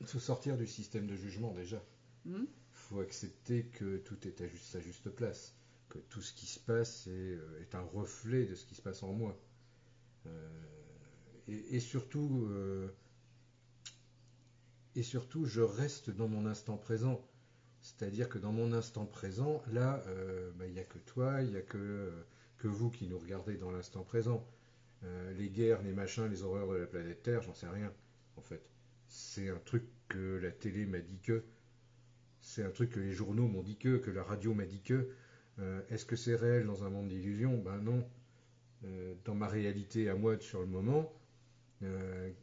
Il faut sortir du système de jugement déjà. Il faut accepter que tout est à sa juste place, que tout ce qui se passe est un reflet de ce qui se passe en moi. Et surtout, je reste dans mon instant présent. C'est-à-dire que dans mon instant présent, là, il n'y a que toi, il n'y a que vous qui nous regardez dans l'instant présent. Les guerres, les machins, les horreurs de la planète Terre, j'en sais rien, en fait. C'est un truc que la télé m'a dit que... C'est un truc que les journaux m'ont dit que la radio m'a dit que. Est-ce que c'est réel dans un monde d'illusions? Ben non. Dans ma réalité à moi sur le moment,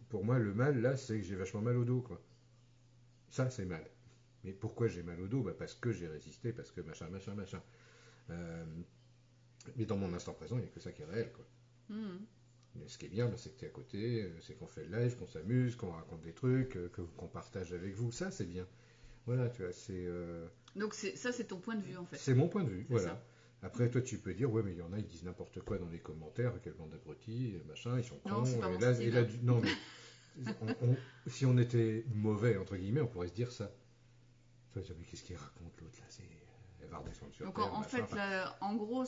pour moi le mal là, c'est que j'ai vachement mal au dos, quoi. Ça c'est mal. Mais pourquoi j'ai mal au dos? Parce que j'ai résisté, parce que machin, machin, machin. Euh, mais dans mon instant présent, il n'y a que ça qui est réel, quoi. Mais ce qui est bien, c'est que tu es à côté, c'est qu'on fait le live, qu'on s'amuse, qu'on raconte des trucs, qu'on partage avec vous. Ça, c'est bien. Voilà, tu vois, Donc ça, c'est ton point de vue, en fait. c'est mon point de vue, voilà. Ça. Après, toi, tu peux dire, ouais, mais il y en a, ils disent n'importe quoi dans les commentaires, quelle bande d'abrutis, machin, ils sont cons. Non, c'est pas mon style. Non, mais si on était mauvais, entre guillemets, on pourrait se dire ça. Toi, tu dis, mais qu'est-ce qu'il raconte l'autre là? Elle va redescendre sur Donc terre, en machin, fait, enfin, là, en gros,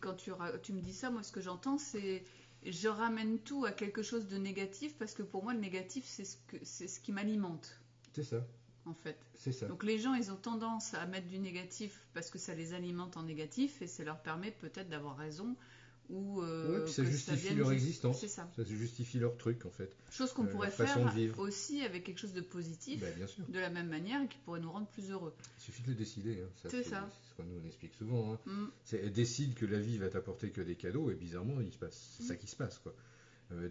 quand tu me dis ça, moi, ce que j'entends, c'est je ramène tout à quelque chose de négatif parce que pour moi, le négatif, c'est ce qui m'alimente, c'est ça, en fait. c'est ça. Donc les gens, ils ont tendance à mettre du négatif parce que ça les alimente en négatif et ça leur permet peut-être d'avoir raison ou Ouais, puis ça que justifie vienne leur existence. C'est ça. Ça justifie leur truc, en fait. Chose qu'on pourrait Leur façon faire de vivre. aussi avec quelque chose de positif, Bien sûr. de la même manière, et qui pourrait nous rendre plus heureux. Il suffit de le décider. Hein. C'est ça. C'est ce qu'on nous explique souvent. Hein. Elle décide que la vie va t'apporter que des cadeaux, et bizarrement, c'est ça qui se passe, quoi.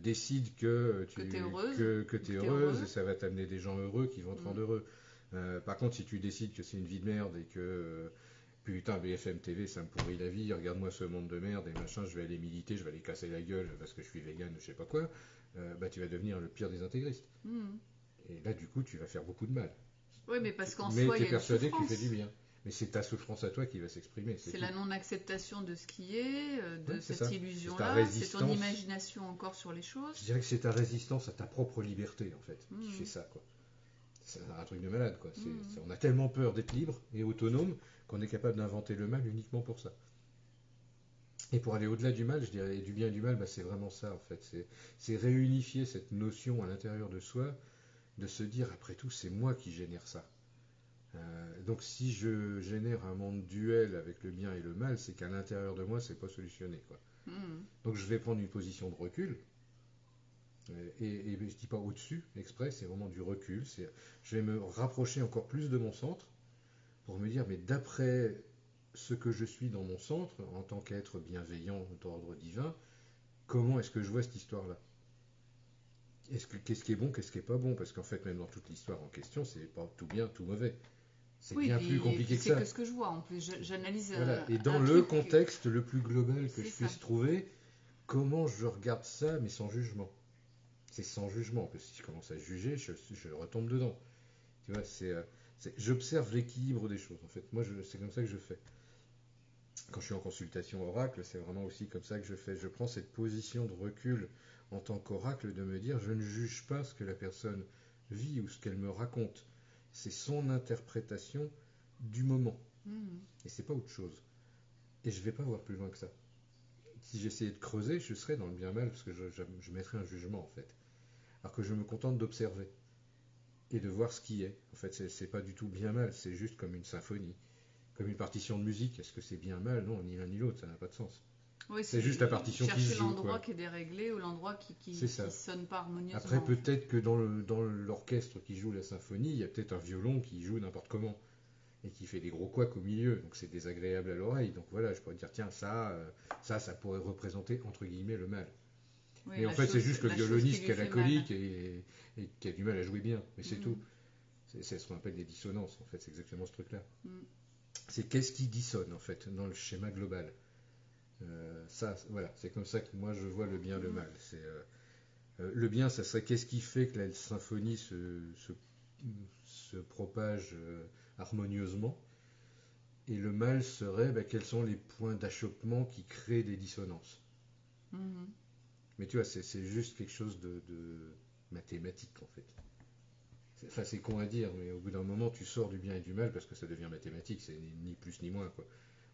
Décide que t'es heureuse, que t'es heureuse, et ça va t'amener des gens heureux qui vont te rendre heureux. Par contre, si tu décides que c'est une vie de merde et que putain, BFM TV, ça me pourrit la vie, regarde-moi ce monde de merde et machin, je vais aller militer, je vais aller casser la gueule parce que je suis vegan ou je sais pas quoi, tu vas devenir le pire des intégristes. Et là, du coup, tu vas faire beaucoup de mal. Oui, mais parce qu'en mais soi, il y a t'es persuadé que tu fais souffrance. du bien. Mais c'est ta souffrance à toi qui va s'exprimer. C'est la non-acceptation de ce qui est, de Ouais, c'est cette ça. illusion-là, C'est c'est ton imagination encore sur les choses. Je dirais que c'est ta résistance à ta propre liberté, en fait, qui fait ça, quoi. C'est un truc de malade, quoi. On a tellement peur d'être libre et autonome qu'on est capable d'inventer le mal uniquement pour ça. Et pour aller au-delà du mal, je dirais, du bien et du mal, c'est vraiment ça, en fait. C'est réunifier cette notion à l'intérieur de soi, de se dire, après tout, c'est moi qui génère ça. Donc si je génère un monde duel avec le bien et le mal, c'est qu'à l'intérieur de moi, c'est pas solutionné, quoi. Donc je vais prendre une position de recul, et je dis pas au-dessus, exprès, c'est vraiment du recul. Je vais me rapprocher encore plus de mon centre pour me dire, mais d'après ce que je suis dans mon centre, en tant qu'être bienveillant d'ordre divin, comment est-ce que je vois cette histoire-là? Qu'est-ce qui est bon, qu'est-ce qui est pas bon? Parce qu'en fait, même dans toute l'histoire en question, c'est pas tout bien, tout mauvais. C'est bien plus compliqué que ça. C'est que ce que je vois. En plus, j'analyse. Voilà. Et dans le contexte le plus global que je puisse trouver, comment je regarde ça, mais sans jugement. C'est sans jugement, parce que si je commence à juger, je retombe dedans. Tu vois, j'observe l'équilibre des choses. En fait, moi, c'est comme ça que je fais. Quand je suis en consultation oracle, c'est vraiment aussi comme ça que je fais. Je prends cette position de recul en tant qu'oracle, de me dire, je ne juge pas ce que la personne vit ou ce qu'elle me raconte. C'est son interprétation du moment. Et c'est pas autre chose. Et je vais pas voir plus loin que ça. Si j'essayais de creuser, je serais dans le bien-mal, parce que je mettrais un jugement, en fait. Alors que je me contente d'observer et de voir ce qui est. En fait, c'est pas du tout bien-mal, c'est juste comme une symphonie, comme une partition de musique. Est-ce que c'est bien-mal? Non, ni l'un ni l'autre, ça n'a pas de sens. Oui, c'est juste la partition qui se joue. Chercher l'endroit qui est déréglé ou l'endroit qui sonne pas harmonieusement. Après, peut-être que dans l'orchestre qui joue la symphonie, il y a peut-être un violon qui joue n'importe comment et qui fait des gros couacs au milieu, donc c'est désagréable à l'oreille. Donc voilà, je pourrais dire, tiens, ça pourrait représenter entre guillemets le mal. Oui, mais en fait, c'est juste le violoniste qui a la colique et qui a du mal à jouer bien, mais c'est tout. C'est ce qu'on appelle des dissonances, en fait, c'est exactement ce truc-là. C'est qu'est-ce qui dissonne, en fait, dans le schéma global. Voilà, c'est comme ça que moi je vois le bien, le mal. Le bien, ça serait qu'est-ce qui fait que la symphonie se propage harmonieusement, et le mal serait quels sont les points d'achoppement qui créent des dissonances. Mais tu vois, c'est juste quelque chose de mathématique, en fait. C'est con à dire, mais au bout d'un moment, tu sors du bien et du mal parce que ça devient mathématique, c'est ni plus ni moins, quoi.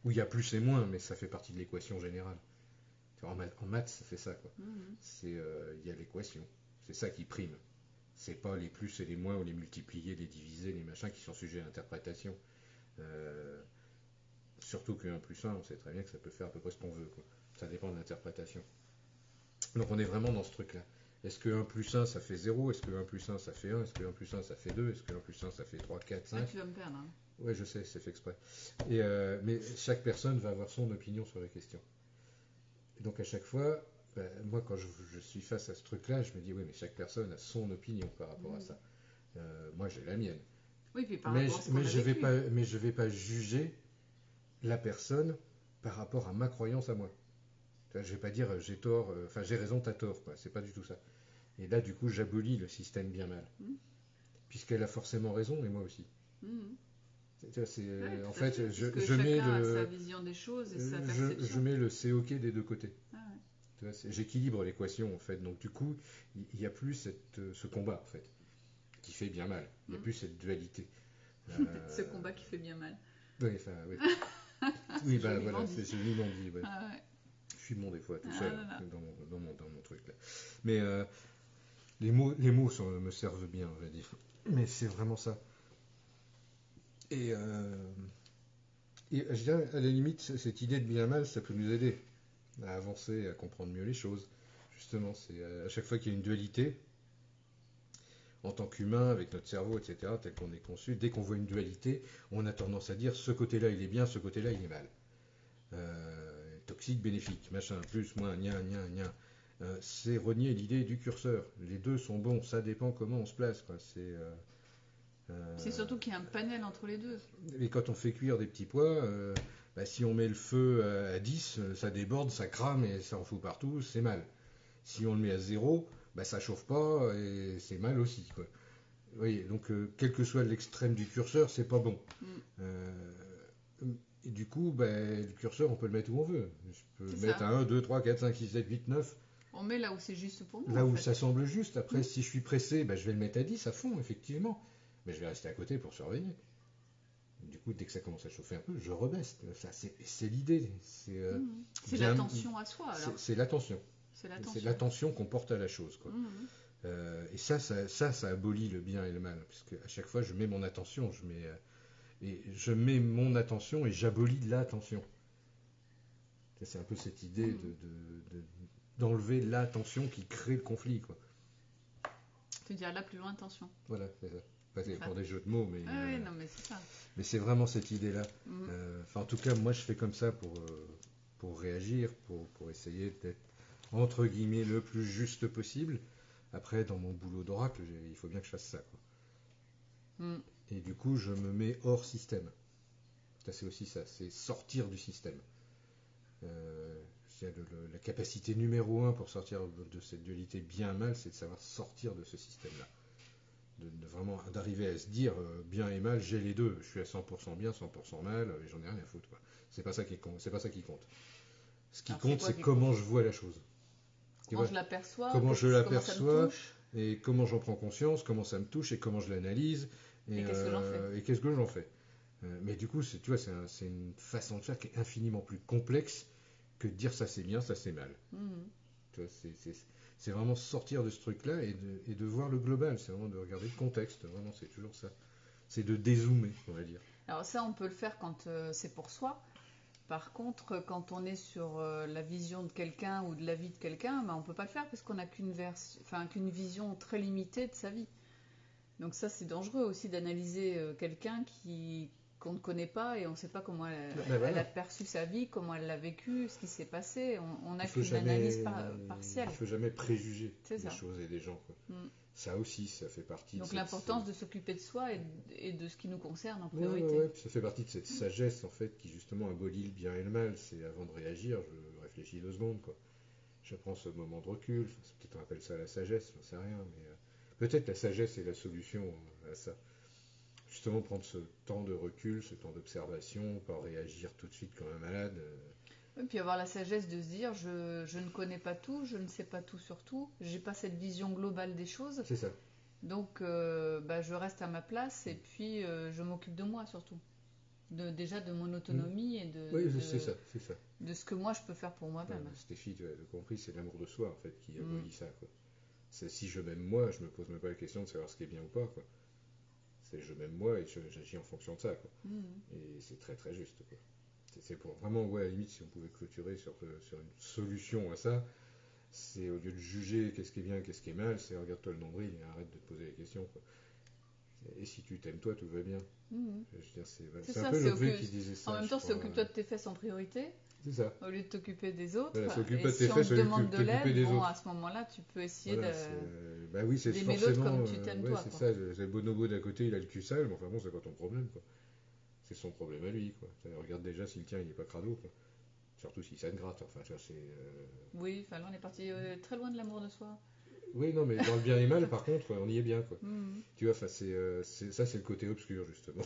Où il y a plus et moins, mais ça fait partie de l'équation générale. En maths, ça fait ça, quoi. Il y a l'équation, c'est ça qui prime. C'est pas les plus et les moins, ou les multipliés, les divisés, les machins qui sont sujets à l'interprétation. Surtout que 1 plus 1, on sait très bien que ça peut faire à peu près ce qu'on veut, quoi. Ça dépend de l'interprétation. Donc on est vraiment dans ce truc-là. Est-ce que 1 plus 1 ça fait 0? Est-ce que 1 plus 1 ça fait 1? Est-ce que 1 plus 1 ça fait 2? Est-ce que 1 plus 1 ça fait 3, 4, 5? Tu vas me perdre. Ouais, je sais, c'est fait exprès. Mais chaque personne va avoir son opinion sur la question. Et donc à chaque fois, moi quand je suis face à ce truc-là, je me dis oui, mais chaque personne a son opinion par rapport à ça. Moi j'ai la mienne. Oui, puis par rapport à ce qu'on a vécu. Mais je vais pas juger la personne par rapport à ma croyance à moi. Tu vois, je vais pas dire j'ai tort, enfin j'ai raison, t'as tort, quoi. C'est pas du tout ça. Et là, du coup, j'abolis le système bien-mal. Puisqu'elle a forcément raison, et moi aussi. Ouais, En tout à fait, je mets chacun a sa vision des choses et sa perception. je mets le c'est ok des deux côtés. Ah ouais. Tu vois, j'équilibre l'équation, en fait. Donc, du coup, il n'y a plus ce combat, en fait, qui fait bien mal. Il n'y a plus cette dualité. Ce combat qui fait bien mal. Oui, enfin, oui. Oui, bah voilà, dit. c'est joliment dit. Ouais. Ah ouais. Je suis bon des fois, tout Ah seul, là là. dans mon truc, là. Mais les mots me servent bien, on va dire. Mais c'est vraiment ça. Et, je dirais, à la limite, cette idée de bien-mal, ça peut nous aider à avancer, à comprendre mieux les choses. Justement, c'est à chaque fois qu'il y a une dualité, en tant qu'humain, avec notre cerveau, etc., tel qu'on est conçu, dès qu'on voit une dualité, on a tendance à dire ce côté-là il est bien, ce côté-là il est mal. Toxique, bénéfique, machin, plus, moins, gna, gna, gna. C'est renier l'idée du curseur. Les deux sont bons, ça dépend comment on se place. Quoi. C'est surtout qu'il y a un panel entre les deux. Et quand on fait cuire des petits pois, bah, si on met le feu à 10, ça déborde, ça crame et ça en fout partout, c'est mal. Si on le met à 0, bah, ça chauffe pas et c'est mal aussi. Quoi. Vous voyez, donc quel que soit l'extrême du curseur, c'est pas bon. Et du coup, bah, le curseur, on peut le mettre où on veut. Je peux le mettre à 1, 2, 3, 4, 5, 6, 7, 8, 9. On met là où c'est juste pour nous. Là où ça semble juste. Après, si je suis pressé, bah, je vais le mettre à 10 à fond, effectivement. Mais je vais rester à côté pour surveiller. Du coup, dès que ça commence à chauffer un peu, je rebaisse. Ça, c'est l'idée. C'est l'attention à soi, alors. C'est l'attention. C'est l'attention qu'on porte à la chose. Quoi. Et ça abolit le bien et le mal. Parce qu'à chaque fois, je mets mon attention. Je mets mon attention et j'abolis l'attention. C'est un peu cette idée d'enlever l'attention qui crée le conflit. Quoi. Tu dirais là plus loin, attention. Voilà, c'est ça. C'est pour des jeux de mots, mais, oui, non, mais c'est ça. Mais c'est vraiment cette idée-là. En tout cas, moi, je fais comme ça pour réagir, pour essayer d'être, entre guillemets, le plus juste possible. Après, dans mon boulot d'oracle, il faut bien que je fasse ça. Quoi. Et du coup, je me mets hors système. Ça, c'est aussi ça, c'est sortir du système. La capacité numéro 1 pour sortir de cette dualité bien-mal, c'est de savoir sortir de ce système-là. Vraiment d'arriver à se dire bien et mal, j'ai les deux, je suis à 100% bien, 100% mal, et j'en ai rien à foutre. Quoi. C'est pas ça qui compte. Ce qui compte, c'est comment je vois la chose. Comment je l'aperçois, comment je l'aperçois, et comment j'en prends conscience, comment ça me touche, et comment je l'analyse, et qu'est-ce que j'en fais. Mais du coup, tu vois, c'est une façon de faire qui est infiniment plus complexe que de dire ça c'est bien, ça c'est mal. Tu vois, c'est vraiment sortir de ce truc-là et de voir le global, c'est vraiment de regarder le contexte, vraiment c'est toujours ça. C'est de dézoomer, on va dire. Alors ça, on peut le faire quand c'est pour soi. Par contre, quand on est sur la vision de quelqu'un ou de la vie de quelqu'un, on ne peut pas le faire parce qu'on n'a qu'une vision très limitée de sa vie. Donc ça, c'est dangereux aussi d'analyser quelqu'un qu'on ne connaît pas et on ne sait pas comment elle a perçu sa vie, comment elle l'a vécu, ce qui s'est passé. On n'a qu'une analyse partielle. Il ne faut jamais préjuger des choses et des gens. Quoi. Ça aussi, ça fait partie Donc l'importance de s'occuper de soi et de ce qui nous concerne en priorité. Ouais, ça fait partie de cette sagesse en fait qui justement abolit le bien et le mal. C'est avant de réagir, je réfléchis 2 secondes. Quoi. Je prends ce moment de recul. Peut-être on appelle ça la sagesse, j'en sais rien. Mais peut-être la sagesse est la solution à ça. Justement prendre ce temps de recul, ce temps d'observation, pas réagir tout de suite comme un malade. Et puis avoir la sagesse de se dire je ne connais pas tout, je ne sais pas tout sur tout, j'ai pas cette vision globale des choses. C'est ça. Donc je reste à ma place et puis je m'occupe de moi surtout. Déjà de mon autonomie et c'est ça. de ce que moi je peux faire pour moi-même. Stéphie, tu as compris, c'est l'amour de soi en fait qui abolit ça. Quoi. Si je m'aime moi, je me pose même pas la question de savoir ce qui est bien ou pas. Quoi. C'est je m'aime moi et j'agis en fonction de ça. Quoi. Et c'est très très juste. Quoi. C'est pour vraiment, à la limite, si on pouvait clôturer sur une solution à ça, c'est au lieu de juger qu'est-ce qui est bien, qu'est-ce qui est mal, c'est regarde-toi le nombril et arrête de te poser les questions. Quoi. Et si tu t'aimes toi, tout va bien. Mhm. Je veux dire, C'est c'est un ça, peu Lopvé qui disait ça. en même temps, je c'est crois. occupe-toi de tes fesses en priorité, C'est ça. au lieu de t'occuper des autres. Voilà, s'occupe Et pas de tes si on fesses, te demande de t'occuper l'aide, des bon, autres. à ce moment-là, tu peux essayer Voilà, bah oui, c'est d'aimer l'autre forcément. comme tu t'aimes Ouais, toi, c'est quoi. ça. Le bonobo d'à côté, il a le cul sale, mais enfin bon, c'est pas ton problème, quoi. C'est son problème à lui, quoi. Regarde déjà si le tien, il est pas crado, quoi. Surtout si ça te gratte. Enfin, tu vois, c'est. Oui, enfin là, on est parti très loin de l'amour de soi. Oui, non, mais dans le bien et mal, par contre, on y est bien, quoi. Mhm. Tu vois, enfin, ça, c'est le côté obscur, justement.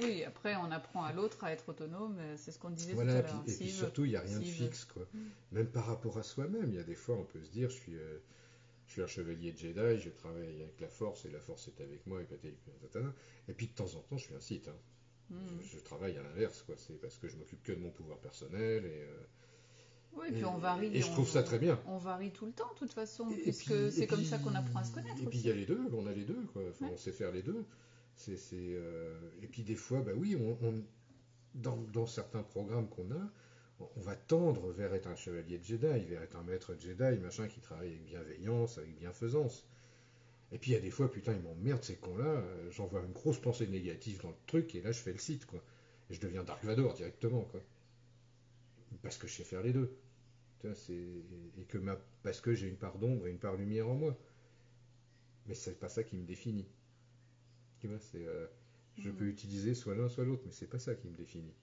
Oui, après, on apprend à l'autre à être autonome, c'est ce qu'on disait tout Voilà, à l'heure. et puis S'il veut. surtout, il n'y a rien de S'il veut. fixe, quoi. Même par rapport à soi-même, il y a des fois, on peut se dire, je suis un chevalier Jedi, je travaille avec la Force, et la Force est avec moi, et patati, patata. Et puis de temps en temps, je suis un Sith, hein. Mhm. Je travaille à l'inverse, quoi. C'est parce que je m'occupe que de mon pouvoir personnel, Oui, puis on varie, et je trouve ça très bien. on varie tout le temps, de toute façon, Et puisque puis, c'est comme ça qu'on apprend à se connaître et puis il aussi. y a les deux, on a les deux, quoi. Enfin, Ouais. on sait faire les deux. Et puis des fois, bah oui, dans certains programmes qu'on a, on va tendre vers être un chevalier de Jedi, vers être un maître Jedi, machin, qui travaille avec bienveillance, avec bienfaisance. Et puis il y a des fois, putain, ils m'emmerdent ces cons-là, j'envoie une grosse pensée négative dans le truc, et là je fais le site, quoi. Et je deviens Dark Vador directement, quoi. Parce que je sais faire les deux. Tu vois, parce que j'ai une part d'ombre et une part lumière en moi. Mais c'est pas ça qui me définit. Tu vois, je peux Mhm. utiliser soit l'un soit l'autre, mais c'est pas ça qui me définit.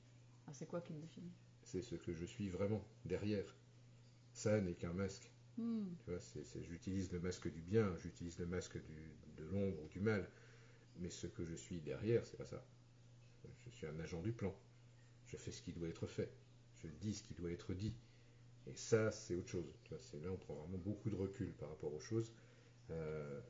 Ah, c'est quoi qui le définit? C'est ce que je suis vraiment derrière. Ça n'est qu'un masque. Mhm. Tu vois, j'utilise le masque du bien, j'utilise le masque de l'ombre ou du mal, mais ce que je suis derrière, c'est pas ça. Je suis un agent du plan. Je fais ce qui doit être fait. Je dis ce qui doit être dit. Et ça, c'est autre chose. Tu vois, là, on prend vraiment beaucoup de recul par rapport aux choses. Euh,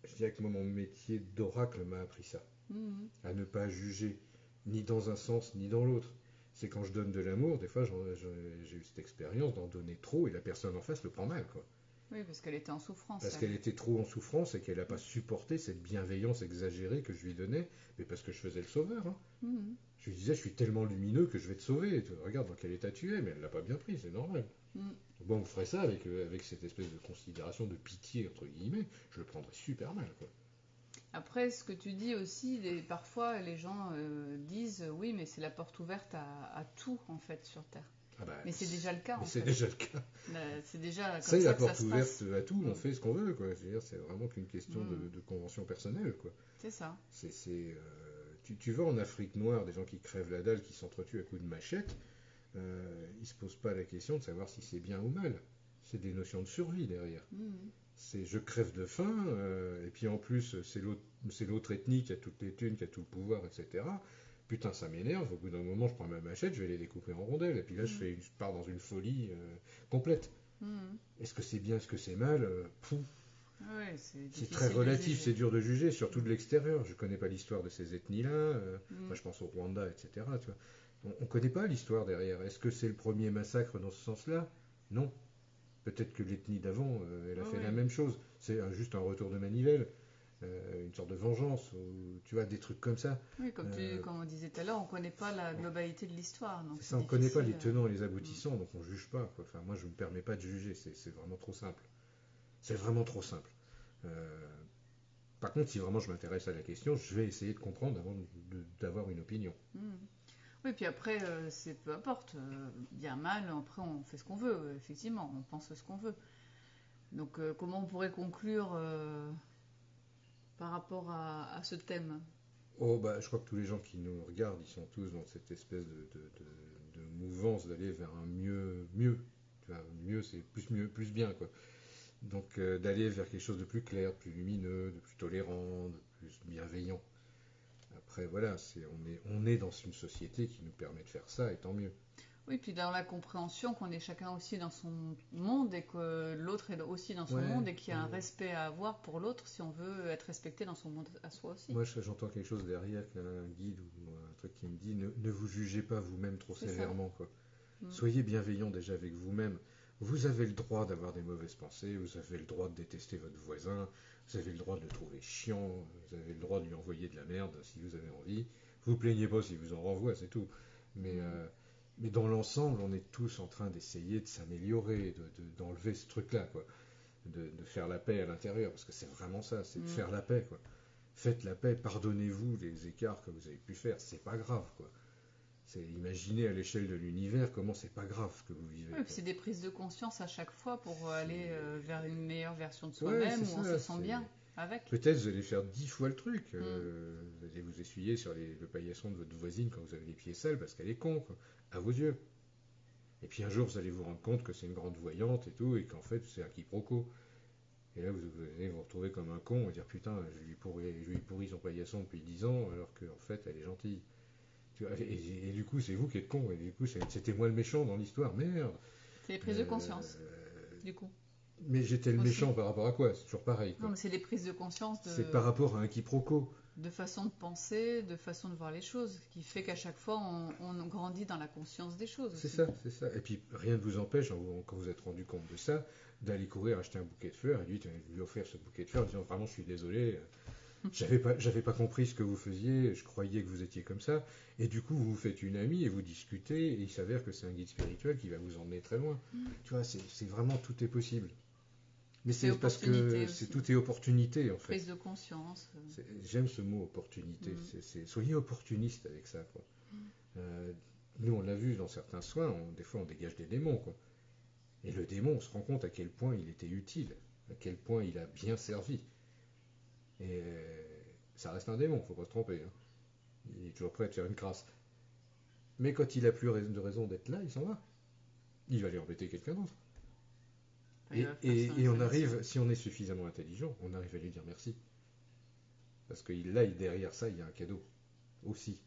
je dirais que moi, mon métier d'oracle m'a appris ça. Mhm. À ne pas juger, ni dans un sens, ni dans l'autre. C'est quand je donne de l'amour, des fois, j'ai eu cette expérience d'en donner trop et la personne en face le prend mal, quoi. Oui, parce qu'elle était en souffrance, Parce elle. qu'elle était trop en souffrance et qu'elle n'a pas supporté cette bienveillance exagérée que je lui donnais, mais parce que je faisais le sauveur, hein. Mhm. Je lui disais, je suis tellement lumineux que je vais te sauver. Regarde dans quel état tu es, mais elle l'a pas bien pris, c'est normal. Mhm. Bon, on ferait ça avec cette espèce de considération, de pitié, entre guillemets, je le prendrais super mal, quoi. Après, ce que tu dis aussi, parfois les gens disent oui, mais c'est la porte ouverte à tout en fait sur Terre. Ah bah, Mais c'est déjà le cas mais en c'est fait. déjà le cas. C'est déjà comme C'est ça la que ça porte se ouverte passe. à tout, on Mm. fait ce qu'on veut, quoi. Je veux dire, c'est vraiment qu'une question de convention personnelle, quoi. C'est ça. Tu vas en Afrique noire, des gens qui crèvent la dalle, qui s'entretuent à coups de machette, ils se posent pas la question de savoir si c'est bien ou mal. C'est des notions de survie derrière. Mm. C'est je crève de faim, et puis en plus, c'est l'autre ethnie qui a toutes les thunes, qui a tout le pouvoir, etc. Putain, ça m'énerve. Au bout d'un moment, je prends ma machette, je vais les découper en rondelles. Et puis là, je pars dans une folie complète. Mm. Est-ce que c'est bien, est-ce que c'est mal? Ouais, c'est C'est très difficile de relatif, juger. c'est dur de juger, surtout de l'extérieur. Je connais pas l'histoire de ces ethnies-là. Moi, je pense au Rwanda, etc. Tu vois. On connaît pas l'histoire derrière. Est-ce que c'est le premier massacre dans ce sens-là? Non. Peut-être que l'ethnie d'avant, elle a Ouais, fait la ouais. même chose. C'est juste un retour de manivelle, une sorte de vengeance, ou tu vois, des trucs comme ça. Oui, Euh, comme on disait tout à l'heure, on ne connaît pas la globalité de l'histoire, donc c'est c'est ça, on ne connaît pas difficile. les tenants et les aboutissants, donc on juge pas, quoi. Enfin, moi, je ne me permets pas de juger, c'est vraiment trop simple. C'est vraiment trop simple. Euh, Par contre, si vraiment je m'intéresse à la question, je vais essayer de comprendre avant d'avoir une opinion. Mm. Oui, puis après, c'est peu importe, bien mal, après on fait ce qu'on veut, effectivement, on pense ce qu'on veut. Donc comment on pourrait conclure par rapport à ce thème? Oh, bah, je crois que tous les gens qui nous regardent, ils sont tous dans cette espèce de mouvance d'aller vers un mieux, mieux. Tu vois, mieux, c'est plus mieux, plus bien, quoi. Donc, d'aller vers quelque chose de plus clair, de plus lumineux, de plus tolérant, de plus bienveillant. Après, voilà, on est dans une société qui nous permet de faire ça, et tant mieux. Oui, puis dans la compréhension qu'on est chacun aussi dans son monde et que l'autre est aussi dans son Ouais, monde et qu'il y a un respect à avoir pour l'autre si on veut être respecté dans son monde à soi aussi. moi, j'entends quelque chose derrière, un guide ou un truc qui me dit ne vous jugez pas vous-même trop C'est ça. sévèrement, quoi. Mm. Soyez bienveillant déjà avec vous-même. Vous avez le droit d'avoir des mauvaises pensées, vous avez le droit de détester votre voisin, vous avez le droit de le trouver chiant, vous avez le droit de lui envoyer de la merde si vous avez envie. Vous plaignez pas si vous en renvoie, c'est tout. Mais, mais dans l'ensemble, on est tous en train d'essayer de s'améliorer, d'enlever ce truc-là, quoi. De faire la paix à l'intérieur, parce que c'est vraiment ça, c'est de faire la paix, quoi. Faites la paix, pardonnez-vous les écarts que vous avez pu faire, c'est pas grave, quoi. Imaginez à l'échelle de l'univers comment c'est pas grave ce que vous vivez. Oui, puis c'est des prises de conscience à chaque fois pour aller vers une meilleure version de soi-même, où on se sent bien avec. Peut-être vous allez faire 10 fois le truc. Vous allez vous essuyer sur le paillasson de votre voisine quand vous avez les pieds sales parce qu'elle est con, quoi, à vos yeux. Et puis un jour, vous allez vous rendre compte que c'est une grande voyante et tout, et qu'en fait, c'est un quiproquo. Et là, vous allez vous retrouver comme un con et dire putain, je lui pourris son paillasson depuis 10 ans, alors qu'en fait, elle est gentille. Et du coup, c'est vous qui êtes con, et du coup, c'était moi le méchant dans l'histoire, merde. C'est les prises de conscience, du coup. Mais j'étais le méchant par rapport à quoi? C'est toujours pareil, quoi. Non, mais c'est des prises de conscience C'est par rapport à un quiproquo. De façon de penser, de façon de voir les choses, qui fait qu'à chaque fois, on grandit dans la conscience des choses. C'est ça, c'est ça. Et puis, rien ne vous empêche, quand vous êtes rendu compte de ça, d'aller courir acheter un bouquet de fleurs, et lui offrir ce bouquet de fleurs, en disant vraiment, je suis désolé, j'avais pas compris ce que vous faisiez, je croyais que vous étiez comme ça. Et du coup, vous vous faites une amie et vous discutez, et il s'avère que c'est un guide spirituel qui va vous emmener très loin. Tu vois, c'est vraiment, tout est possible. Mais c'est parce que tout est opportunité, en fait. Prise de conscience. J'aime ce mot opportunité. Soyez opportuniste avec ça, quoi. Nous, on l'a vu dans certains soins, des fois on dégage des démons, quoi. Et le démon, on se rend compte à quel point il était utile, à quel point il a bien servi. Et ça reste un démon, faut pas se tromper. Hein. Il est toujours prêt à te faire une crasse. Mais quand il a plus de raison d'être là, il s'en va. Il va aller embêter quelqu'un d'autre. Et on arrive, si on est suffisamment intelligent, on arrive à lui dire merci. Parce que là, derrière ça, il y a un cadeau aussi.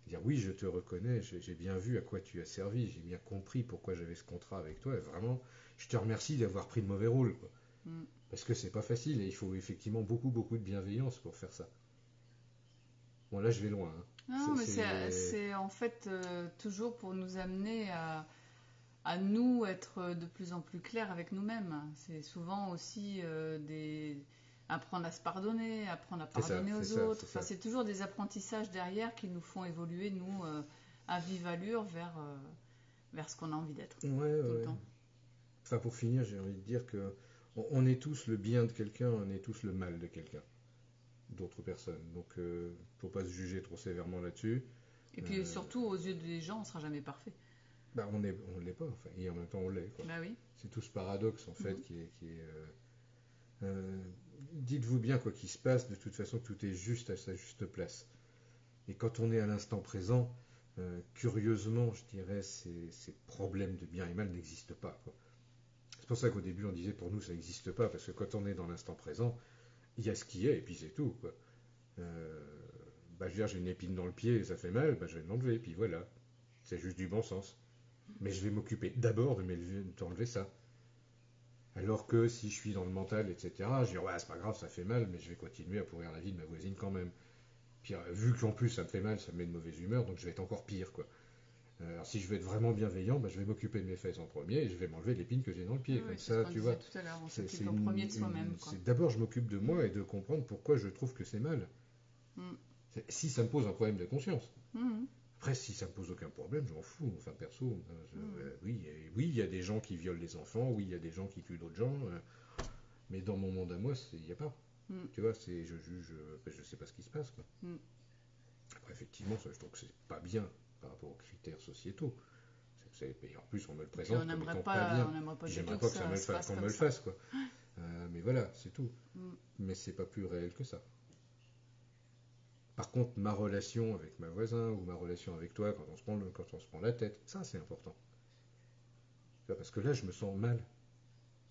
Dire oui, je te reconnais, j'ai bien vu à quoi tu as servi, j'ai bien compris pourquoi j'avais ce contrat avec toi, et vraiment, je te remercie d'avoir pris le mauvais rôle. Quoi. Parce que c'est pas facile, et il faut effectivement beaucoup, beaucoup de bienveillance pour faire ça. Bon, là, je vais loin. Hein. Non, mais c'est en fait toujours pour nous amener à nous être de plus en plus clairs avec nous-mêmes. C'est souvent aussi apprendre à se pardonner, apprendre à pardonner aux autres. Enfin, c'est toujours des apprentissages derrière qui nous font évoluer, nous, à vive allure vers ce qu'on a envie d'être tout le temps. Enfin, pour finir, j'ai envie de dire que on est tous le bien de quelqu'un, on est tous le mal de quelqu'un, d'autres personnes. Donc, faut pas se juger trop sévèrement là-dessus. Et puis surtout, aux yeux des gens, on sera jamais parfait. Bah, on l'est pas, enfin, et en même temps on l'est. Quoi. Bah oui. C'est tout ce paradoxe en fait qui est dites-vous bien quoi qu'il se passe, de toute façon tout est juste à sa juste place. Et quand on est à l'instant présent, curieusement, je dirais, ces problèmes de bien et mal n'existent pas. Quoi. C'est pour ça qu'au début on disait pour nous ça n'existe pas, parce que quand on est dans l'instant présent, il y a ce qui est et puis c'est tout. Quoi. Bah, je veux dire, j'ai une épine dans le pied et ça fait mal, bah, je vais l'enlever, et puis voilà. C'est juste du bon sens. Mais je vais m'occuper d'abord d'enlever ça. Alors que si je suis dans le mental, etc., je dis ouais, c'est pas grave, ça fait mal, mais je vais continuer à pourrir la vie de ma voisine quand même. Puis vu qu'en plus ça me fait mal, ça me met de mauvaise humeur, donc je vais être encore pire, quoi. Alors si je veux être vraiment bienveillant, bah, je vais m'occuper de mes fesses en premier et je vais m'enlever l'épine que j'ai dans le pied. Oui, comme ça, tu vois. Tout à l'heure, on s'occupe en premier de soi-même. D'abord, je m'occupe de moi et de comprendre pourquoi je trouve que c'est mal. Si ça me pose un problème de conscience. Après, si ça me pose aucun problème, je m'en fous. Enfin, perso, oui, il y a des gens qui violent les enfants, oui, il y a des gens qui tuent d'autres gens, mais dans mon monde à moi, il n'y a pas. Tu vois, je juge, je sais pas ce qui se passe. Quoi. Après, effectivement, je trouve que c'est pas bien par rapport aux critères sociétaux. Et en plus, on me le présente comme étant pas bien. J'aimerais pas qu'on me le fasse, quoi. Mais voilà, c'est tout. Mais c'est pas plus réel que ça. Par contre, ma relation avec ma voisin ou ma relation avec toi, quand on se prend la tête, ça c'est important. Parce que là, je me sens mal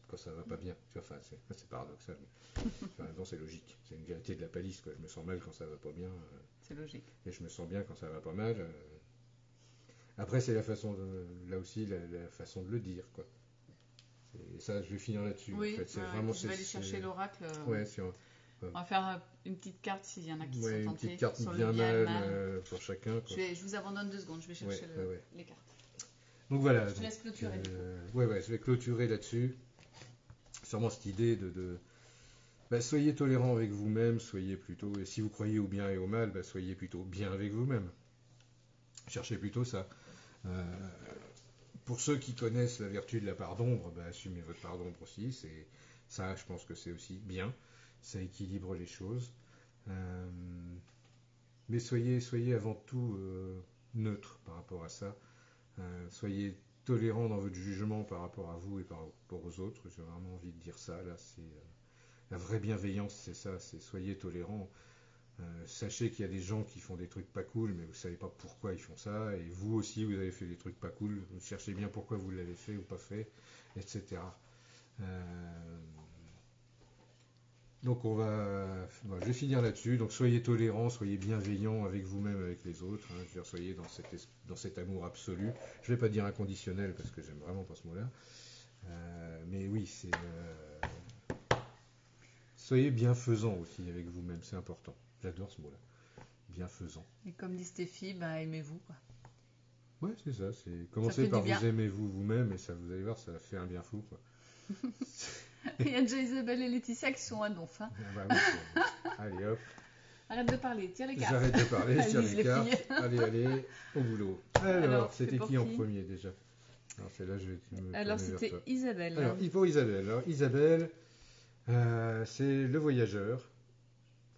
quand ça va pas bien. Enfin, c'est paradoxal, mais en même temps, c'est logique. C'est une vérité de la palisse, quoi. Je me sens mal quand ça va pas bien. C'est logique. Et je me sens bien quand ça va pas mal. Après, c'est la façon, là aussi, la façon de le dire, quoi. Et ça, je vais finir là-dessus. Oui, en fait. je vais aller chercher l'oracle. Ouais, on va faire une petite carte s'il y en a qui sont tentés. Une petite carte bien mal pour chacun. Quoi. Je vous abandonne 2 secondes, je vais chercher les cartes. Donc voilà. Je te laisse clôturer. Je vais clôturer là-dessus. Sûrement cette idée de soyez tolérant avec vous-même, soyez plutôt, et si vous croyez au bien et au mal, soyez plutôt bien avec vous-même. Cherchez plutôt ça. Pour ceux qui connaissent la vertu de la part d'ombre, assumez votre part d'ombre aussi. Ça, je pense que c'est aussi bien. Ça équilibre les choses. Mais soyez avant tout neutre par rapport à ça. Soyez tolérant dans votre jugement par rapport à vous et par rapport aux autres. J'ai vraiment envie de dire ça. Là, c'est la vraie bienveillance, c'est ça. C'est soyez tolérant. Sachez qu'il y a des gens qui font des trucs pas cool, mais vous savez pas pourquoi ils font ça. Et vous aussi, vous avez fait des trucs pas cool. Vous cherchez bien pourquoi vous l'avez fait ou pas fait, etc. Donc je vais finir là-dessus. Donc soyez tolérants, soyez bienveillants avec vous-même, avec les autres. Je veux dire, soyez dans cet amour absolu. Je vais pas dire inconditionnel parce que j'aime vraiment pas ce mot-là. Mais oui, soyez bienfaisant aussi avec vous-même, c'est important. J'adore ce mot-là, bienfaisant. Et comme dit Stéphie, aimez-vous, quoi. Ouais, c'est ça. C'est commencer par vous aimez-vous vous-même et ça, vous allez voir, ça fait un bien fou, quoi. Il y a déjà Isabelle et Laetitia qui sont à donf. Hein. Ah bah oui, allez hop. Arrête de parler, tire les cartes. J'arrête de parler, je tire les cartes. Allez, au boulot. Alors c'était qui en premier déjà? Alors c'est là, je vais me Alors c'était Isabelle. Alors pour Isabelle. Alors Isabelle, c'est le voyageur.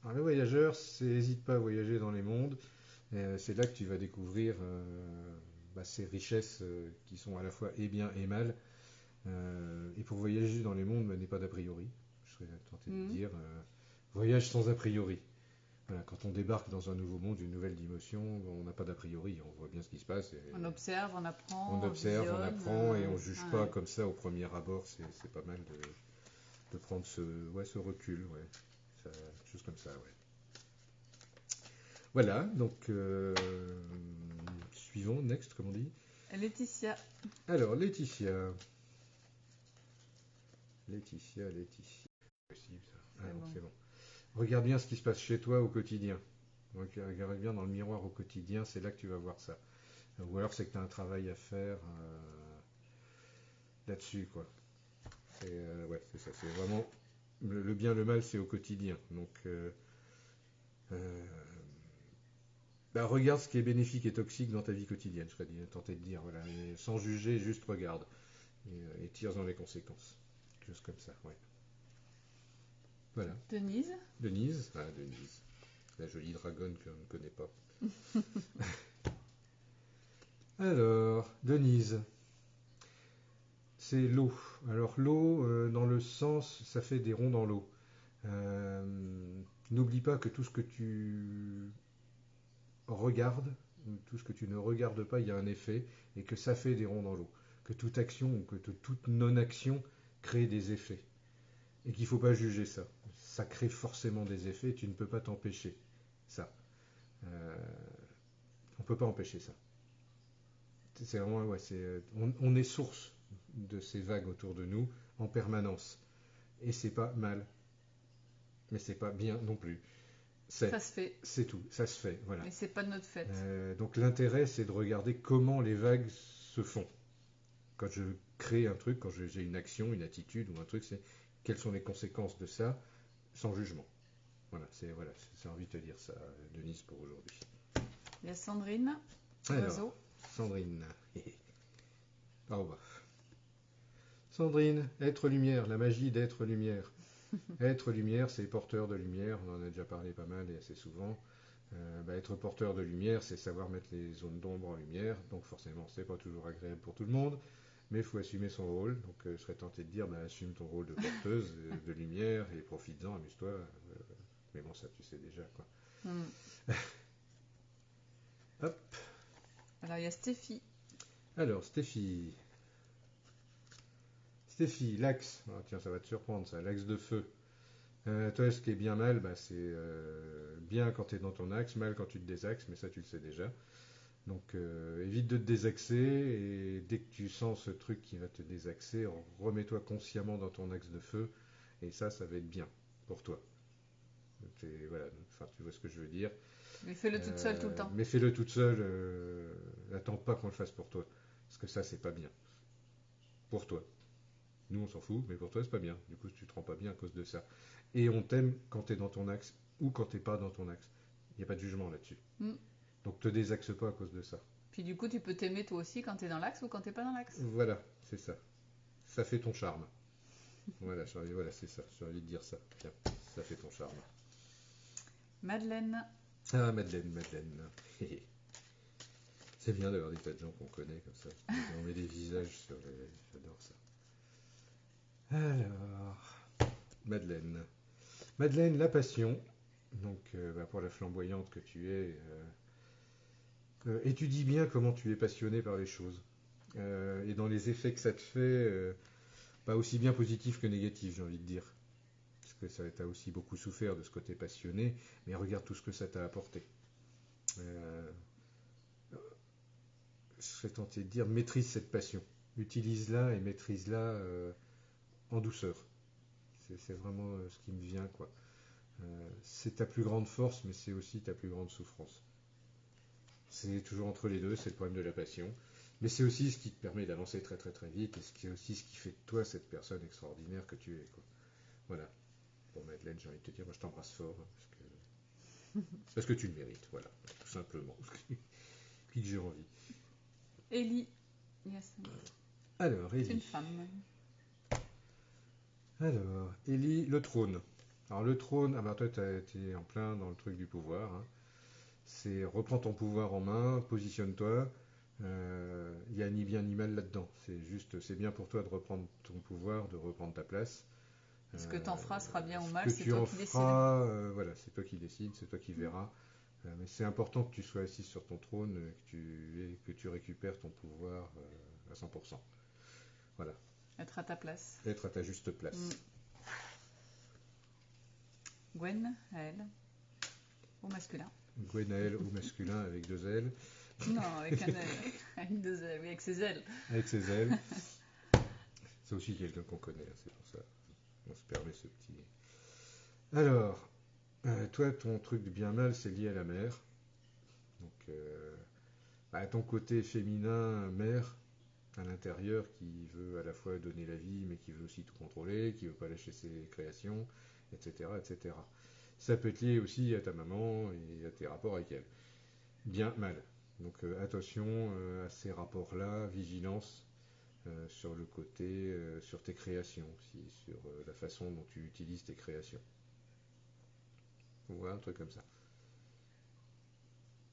Alors le voyageur, n'hésite pas à voyager dans les mondes. C'est là que tu vas découvrir ces richesses qui sont à la fois et bien et mal. Et pour voyager dans les mondes, n'est pas d'a priori. Je serais tenté de dire voyage sans a priori. Voilà, quand on débarque dans un nouveau monde, une nouvelle dimension, on n'a pas d'a priori, on voit bien ce qui se passe. On observe, on apprend. On observe, on apprend et on ne juge pas comme ça au premier abord. C'est pas mal de prendre ce recul, chose comme ça, ouais. Voilà, donc suivant, next, comme on dit. Laetitia. Alors, Laetitia. Possible, ça. C'est bon. Regarde bien ce qui se passe chez toi au quotidien. Regarde bien dans le miroir au quotidien, c'est là que tu vas voir ça. Ou alors c'est que tu as un travail à faire là-dessus, quoi. C'est ça. C'est vraiment le bien, le mal, c'est au quotidien. Donc, regarde ce qui est bénéfique et toxique dans ta vie quotidienne, je serais tenté de dire. Voilà, et sans juger, juste regarde et tire dans les conséquences. Chose comme ça, ouais. Voilà. Denise. Denise, la jolie dragonne que l'on ne connaît pas. Alors, Denise, c'est l'eau. Alors l'eau, dans le sens, ça fait des ronds dans l'eau. N'oublie pas que tout ce que tu regardes, tout ce que tu ne regardes pas, il y a un effet, et que ça fait des ronds dans l'eau. Que toute action ou que toute non-action crée des effets. Et qu'il ne faut pas juger ça. Ça crée forcément des effets et tu ne peux pas t'empêcher ça. On ne peut pas empêcher ça. C'est vraiment, on est source de ces vagues autour de nous en permanence. Et c'est pas mal. Mais c'est pas bien non plus. Ça se fait. C'est tout, ça se fait, voilà. Mais c'est pas de notre fait. Donc l'intérêt, c'est de regarder comment les vagues se font. Quand je crée un truc, quand j'ai une action, une attitude ou un truc, c'est quelles sont les conséquences de ça, sans jugement. Voilà, c'est envie de te dire ça, Denise, pour aujourd'hui. Il y a Sandrine. Alors, Sandrine. Sandrine, être lumière, la magie d'être lumière. Être lumière, c'est porteur de lumière, on en a déjà parlé pas mal et assez souvent. Être porteur de lumière, c'est savoir mettre les zones d'ombre en lumière, donc forcément, c'est pas toujours agréable pour tout le monde. Mais il faut assumer son rôle. Donc je serais tenté de dire, assume ton rôle de porteuse de lumière et profites-en, amuse-toi. Mais bon, ça tu sais déjà, quoi. Hop. Alors il y a Stéphie. Alors Stéphie, l'axe. Oh, tiens, ça va te surprendre ça, l'axe de feu. Toi, ce qui est bien mal, c'est bien quand tu es dans ton axe, mal quand tu te désaxes, mais ça tu le sais déjà. Donc évite de te désaxer et dès que tu sens ce truc qui va te désaxer, remets-toi consciemment dans ton axe de feu et ça va être bien pour toi. Voilà, enfin tu vois ce que je veux dire. Mais fais-le toute seule tout le temps. Mais fais-le toute seule, n'attends pas qu'on le fasse pour toi, parce que ça c'est pas bien. Pour toi. Nous on s'en fout, mais pour toi c'est pas bien. Du coup tu te rends pas bien à cause de ça. Et on t'aime quand tu es dans ton axe ou quand tu n'es pas dans ton axe. Il n'y a pas de jugement là-dessus. Donc te désaxe pas à cause de ça. Puis du coup, tu peux t'aimer toi aussi quand tu es dans l'axe ou quand tu n'es pas dans l'axe. Voilà, c'est ça. Ça fait ton charme. Voilà, c'est ça. J'ai envie de dire ça. Tiens, ça fait ton charme. Madeleine. Ah, Madeleine. C'est bien d'avoir des tas de gens qu'on connaît comme ça. On met des visages sur les... J'adore ça. Alors, Madeleine. Madeleine, la passion. Donc, pour la flamboyante que tu es, étudie bien comment tu es passionné par les choses. Et dans les effets que ça te fait, pas aussi bien positif que négatif, j'ai envie de dire. Parce que ça t'a aussi beaucoup souffert de ce côté passionné, mais regarde tout ce que ça t'a apporté. Je serais tenté de dire, maîtrise cette passion. Utilise-la et maîtrise-la en douceur. C'est vraiment ce qui me vient, quoi. C'est ta plus grande force, mais c'est aussi ta plus grande souffrance. C'est toujours entre les deux, c'est le problème de la passion. Mais c'est aussi ce qui te permet d'avancer très très très vite, et c'est aussi ce qui fait de toi cette personne extraordinaire que tu es, quoi. Voilà. Bon, Madeleine, j'ai envie de te dire, moi je t'embrasse fort, parce que tu le mérites, voilà, tout simplement. Puis que j'ai envie. Élie. Yes. Alors, Élie. C'est une femme. Alors, Élie, le trône. Alors, le trône, toi, tu as été en plein dans le truc du pouvoir. Hein. C'est reprends ton pouvoir en main, positionne-toi. Il n'y a ni bien ni mal là-dedans. C'est bien pour toi de reprendre ton pouvoir, de reprendre ta place. Ce que tu en feras sera bien ou mal, c'est toi qui décides. Voilà, c'est toi qui décides, c'est toi qui verras. Mais c'est important que tu sois assis sur ton trône, que tu récupères ton pouvoir à 100%. Voilà. Être à ta place. Être à ta juste place. Gwen, à elle. Au masculin. Gwenaël au masculin avec 2 ailes. Non, avec un aile. Avec 2 ailes, oui, avec ses ailes. Avec ses ailes. C'est aussi quelqu'un qu'on connaît, c'est pour ça. On se permet ce petit... Alors, toi, ton truc de bien mal, c'est lié à la mère. Donc, ton côté féminin, mère, à l'intérieur, qui veut à la fois donner la vie, mais qui veut aussi tout contrôler, qui veut pas lâcher ses créations, etc., etc. Ça peut être lié aussi à ta maman et à tes rapports avec elle. Bien, mal. Donc attention à ces rapports-là, vigilance sur le côté, sur tes créations aussi, sur la façon dont tu utilises tes créations. Voilà, un truc comme ça.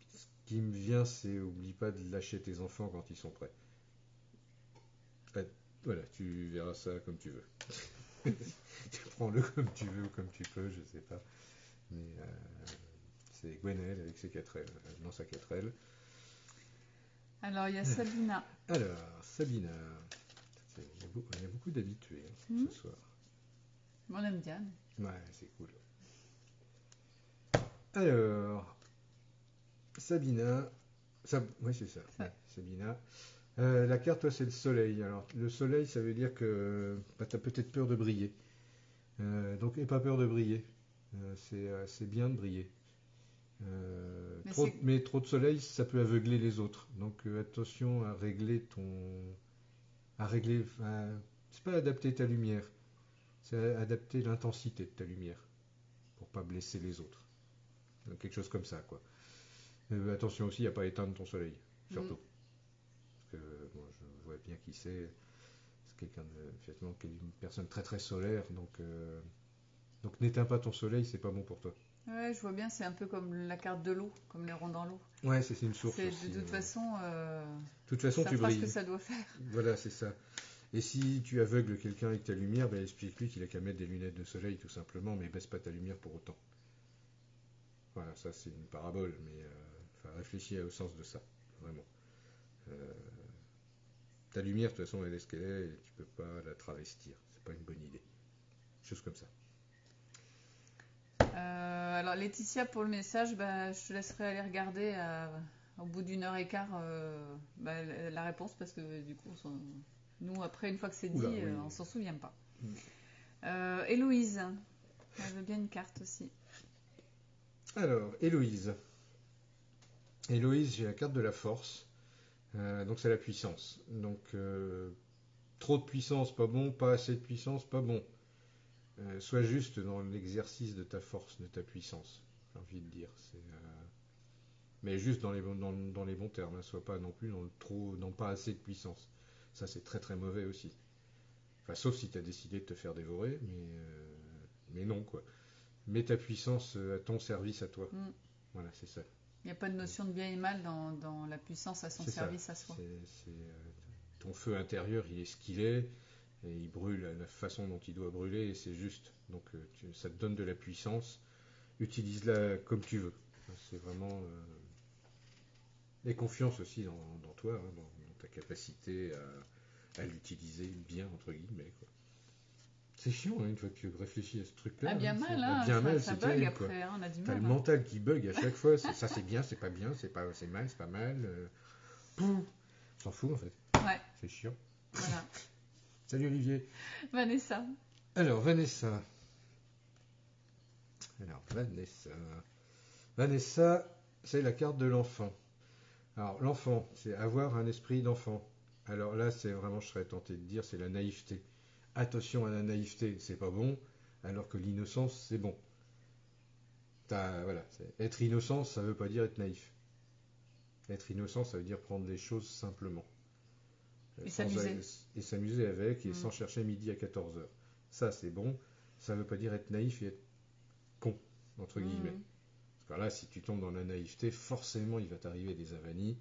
Ce qui me vient, c'est oublie pas de lâcher tes enfants quand ils sont prêts. Voilà, tu verras ça comme tu veux. Tu prends-le comme tu veux ou comme tu peux, je sais pas. Mais c'est Gwenaël avec ses 4 ailes, dans sa 4 ailes. Alors, il y a Sabina. Alors, Sabina. Il y a beaucoup d'habitués ce soir. On aime bien. Ouais, c'est cool. Alors, Sabina. Oui, c'est ça. Ouais, Sabina. La carte, toi, c'est le soleil. Alors, le soleil, ça veut dire que tu as peut-être peur de briller. Donc, n'aie pas peur de briller. C'est bien de briller. Mais trop de soleil, ça peut aveugler les autres. Donc, attention à régler c'est pas adapter ta lumière, c'est adapter l'intensité de ta lumière pour pas blesser les autres. Donc, quelque chose comme ça, quoi. Attention aussi à pas éteindre ton soleil, surtout. Parce que moi, je vois bien qui c'est. C'est quelqu'un effectivement, qui est une personne très très solaire, donc n'éteins pas ton soleil, c'est pas bon pour toi. Ouais, je vois bien, c'est un peu comme la carte de l'eau, comme les ronds dans l'eau. Ouais, c'est une source. De toute façon, tu brilles. Ce que ça doit faire. Voilà, c'est ça. Et si tu aveugles quelqu'un avec ta lumière, explique-lui qu'il a qu'à mettre des lunettes de soleil tout simplement, mais baisse pas ta lumière pour autant. Voilà, ça c'est une parabole, mais réfléchis au sens de ça, vraiment. Ta lumière, de toute façon, elle est ce qu'elle est, et tu peux pas la travestir. C'est pas une bonne idée. Chose comme ça. Alors Laetitia, pour le message, je te laisserai aller regarder au bout d'1h15 la réponse, parce que du coup, nous, après, une fois que c'est dit, oui. on s'en souvient pas. Héloïse, elle veut bien une carte aussi. Alors, Héloïse. Héloïse, j'ai la carte de la force. Donc c'est la puissance. Donc trop de puissance, pas bon. Pas assez de puissance, pas bon. Sois juste dans l'exercice de ta force, de ta puissance, j'ai envie de dire. Mais juste dans les bons termes. Hein. Sois pas non plus dans pas assez de puissance. Ça c'est très très mauvais aussi. Enfin, sauf si tu as décidé de te faire dévorer, mais non quoi. mets ta puissance à ton service à toi. Voilà, c'est ça. Il n'y a pas de notion de bien et mal dans la puissance à son service à soi. Ton feu intérieur, il est ce qu'il est, et il brûle la façon dont il doit brûler, et c'est juste. Donc ça te donne de la puissance, utilise-la comme tu veux. C'est vraiment... et confiance aussi dans toi, hein, dans ta capacité à l'utiliser bien, entre guillemets, quoi. C'est chiant, hein, une fois que tu réfléchis à ce truc-là. Bien mal, ça bug terrible, après, on a du mal. T'as le mental qui bug à chaque fois. Ça c'est bien, c'est pas bien, c'est mal, c'est pas mal. On s'en fout en fait. Ouais. C'est chiant. Voilà. Salut Olivier. Vanessa. Alors Vanessa, c'est la carte de l'enfant. Alors l'enfant, c'est avoir un esprit d'enfant. Alors là, c'est vraiment, je serais tenté de dire, c'est la naïveté. Attention à la naïveté, c'est pas bon, alors que l'innocence, c'est bon. Voilà, être innocent, ça veut pas dire être naïf. Être innocent, ça veut dire prendre les choses simplement. Et s'amuser. Et s'amuser avec, et sans chercher midi à 14h. Ça, c'est bon. Ça veut pas dire être naïf et être con, entre guillemets. Parce que là, si tu tombes dans la naïveté, forcément, il va t'arriver des avanies,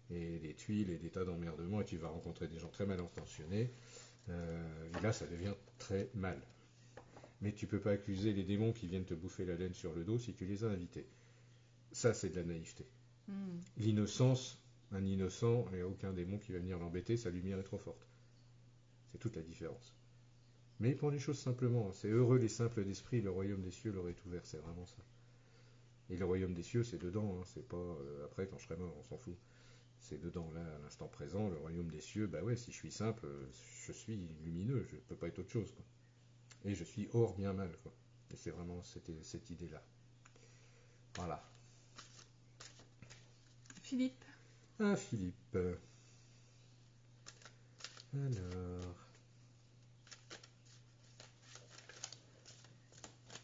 et des tuiles, et des tas d'emmerdements, et tu vas rencontrer des gens très mal intentionnés. Et là, ça devient très mal. Mais tu peux pas accuser les démons qui viennent te bouffer la laine sur le dos si tu les as invités. Ça, c'est de la naïveté. L'innocence, un innocent, il n'y a aucun démon qui va venir l'embêter, sa lumière est trop forte. C'est toute la différence. Mais prends les choses simplement. C'est heureux les simples d'esprit, le royaume des cieux leur est ouvert, c'est vraiment ça. Et le royaume des cieux, c'est dedans, hein, c'est pas après quand je serai mort, on s'en fout. C'est dedans, là, à l'instant présent, le royaume des cieux, bah ouais, si je suis simple, je suis lumineux, je peux pas être autre chose, quoi. Et je suis hors bien mal, quoi. Et c'est vraiment cette idée-là. Voilà. Philippe. Ah, Philippe.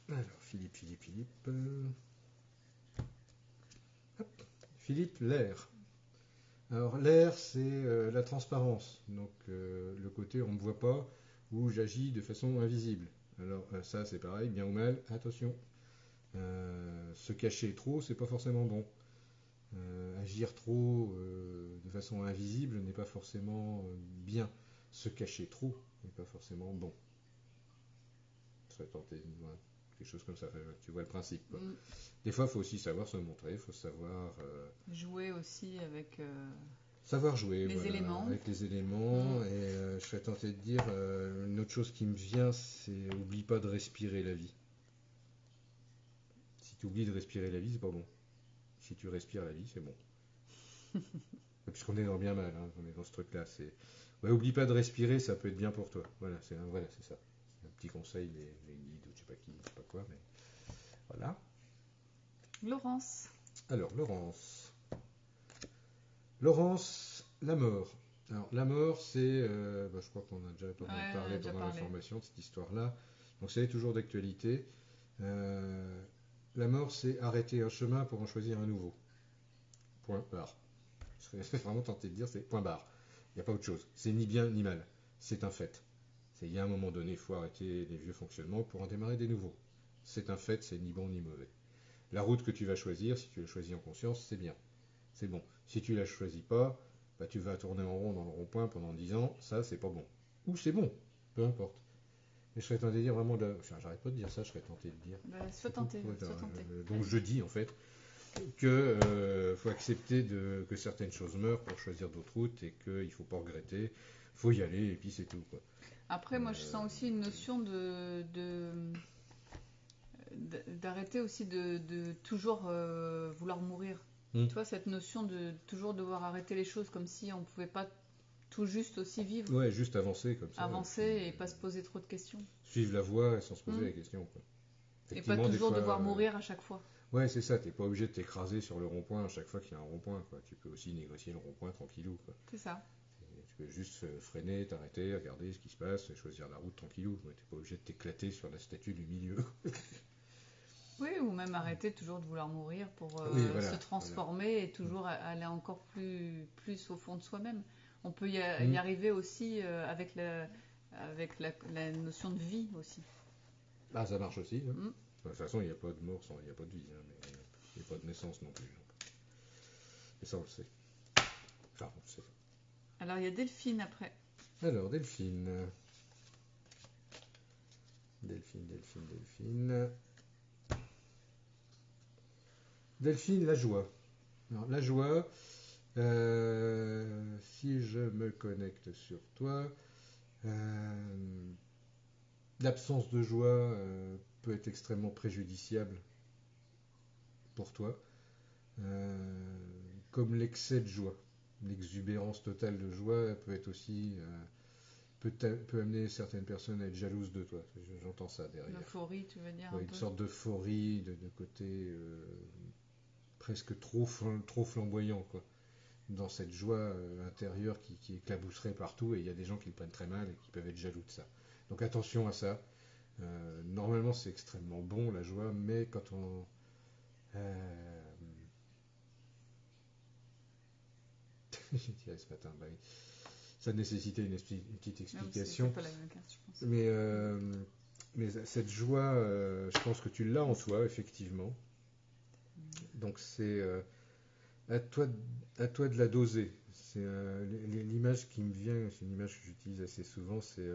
Alors, Philippe. Hop. Philippe, l'air. Alors, l'air, c'est la transparence. Donc, le côté on ne me voit pas, où j'agis de façon invisible. Alors, ça, c'est pareil, bien ou mal, attention. Se cacher trop, c'est pas forcément bon. Agir trop de façon invisible n'est pas forcément bien. Se cacher trop n'est pas forcément bon. Je serais tenté de quelque chose comme ça, tu vois le principe, quoi. Des fois, il faut aussi savoir se montrer, il faut savoir... jouer aussi avec... savoir jouer, les éléments. Avec les éléments. Et je serais tenté de dire, une autre chose qui me vient, c'est oublie pas de respirer la vie. Si tu oublies de respirer la vie, c'est pas bon. Si tu respires la vie, c'est bon. Puisqu'on est dans bien mal, hein, on est dans ce truc-là. Oublie pas de respirer, ça peut être bien pour toi. Voilà, c'est ça. C'est un petit conseil, les guides, ou je sais pas qui, je sais pas quoi, mais voilà. Laurence. Alors, Laurence, la mort. Alors, la mort, c'est... je crois qu'on a déjà parlé pendant la formation de cette histoire-là. Donc, c'est toujours d'actualité. La mort, c'est arrêter un chemin pour en choisir un nouveau. Point barre. Je serais vraiment tenté de dire, c'est point barre. Il n'y a pas autre chose. C'est ni bien ni mal. C'est un fait. Il y a un moment donné, il faut arrêter les vieux fonctionnements pour en démarrer des nouveaux. C'est un fait, c'est ni bon ni mauvais. La route que tu vas choisir, si tu la choisis en conscience, c'est bien. C'est bon. Si tu la choisis pas, tu vas tourner en rond dans le rond-point pendant 10 ans, ça c'est pas bon. Ou c'est bon, peu importe. Mais je serais tenté de dire vraiment, j'arrête pas de dire ça, je serais tenté de dire. Sois tenté. Donc je dis en fait que faut accepter que certaines choses meurent pour choisir d'autres routes et qu'il faut pas regretter, faut y aller et puis c'est tout, quoi. Après moi je sens aussi une notion d'arrêter aussi de toujours vouloir mourir. Tu vois, cette notion de toujours devoir arrêter les choses comme si on pouvait pas tout juste aussi vivre. Ouais, juste avancer comme ça. Avancer et pas se poser trop de questions. Suivre la voie sans se poser la question, quoi. Et pas toujours devoir mourir à chaque fois. Ouais, c'est ça, t'es pas obligé de t'écraser sur le rond-point à chaque fois qu'il y a un rond-point, quoi. Tu peux aussi négocier le rond-point tranquillou, quoi. C'est ça. Tu peux juste freiner, t'arrêter, regarder ce qui se passe, choisir la route tranquillou. T'es pas obligé de t'éclater sur la statue du milieu. Oui, ou même arrêter toujours de vouloir mourir pour se transformer et toujours aller encore plus au fond de soi-même. On peut y arriver aussi avec la notion de vie aussi. Ah, ça marche aussi. Hein. De toute façon, il n'y a pas de mort, il n'y a pas de vie, hein, mais il n'y a pas de naissance non plus. Et ça, on le sait. Enfin, on le sait. Alors, il y a Delphine après. Alors, Delphine. Delphine, la joie. Alors, la joie, si je me connecte sur toi, l'absence de joie peut être extrêmement préjudiciable pour toi, comme l'excès de joie. L'exubérance totale de joie peut être aussi peut amener certaines personnes à être jalouses de toi. J'entends ça derrière. L'euphorie, tu veux dire, Ouais, un une peu. sorte d'euphorie, de côté presque trop flamboyant, quoi. Dans cette joie intérieure qui éclabousserait partout, et il y a des gens qui le prennent très mal et qui peuvent être jaloux de ça. Donc attention à ça. Normalement, c'est extrêmement bon, la joie, mais quand on... J'ai tiré ce matin, bah oui. Ça nécessitait une petite explication. C'est pas la même question, je pense. Mais cette joie, je pense que tu l'as en toi, effectivement. Donc c'est à toi de la doser. C'est l'image qui me vient, c'est une image que j'utilise assez souvent, c'est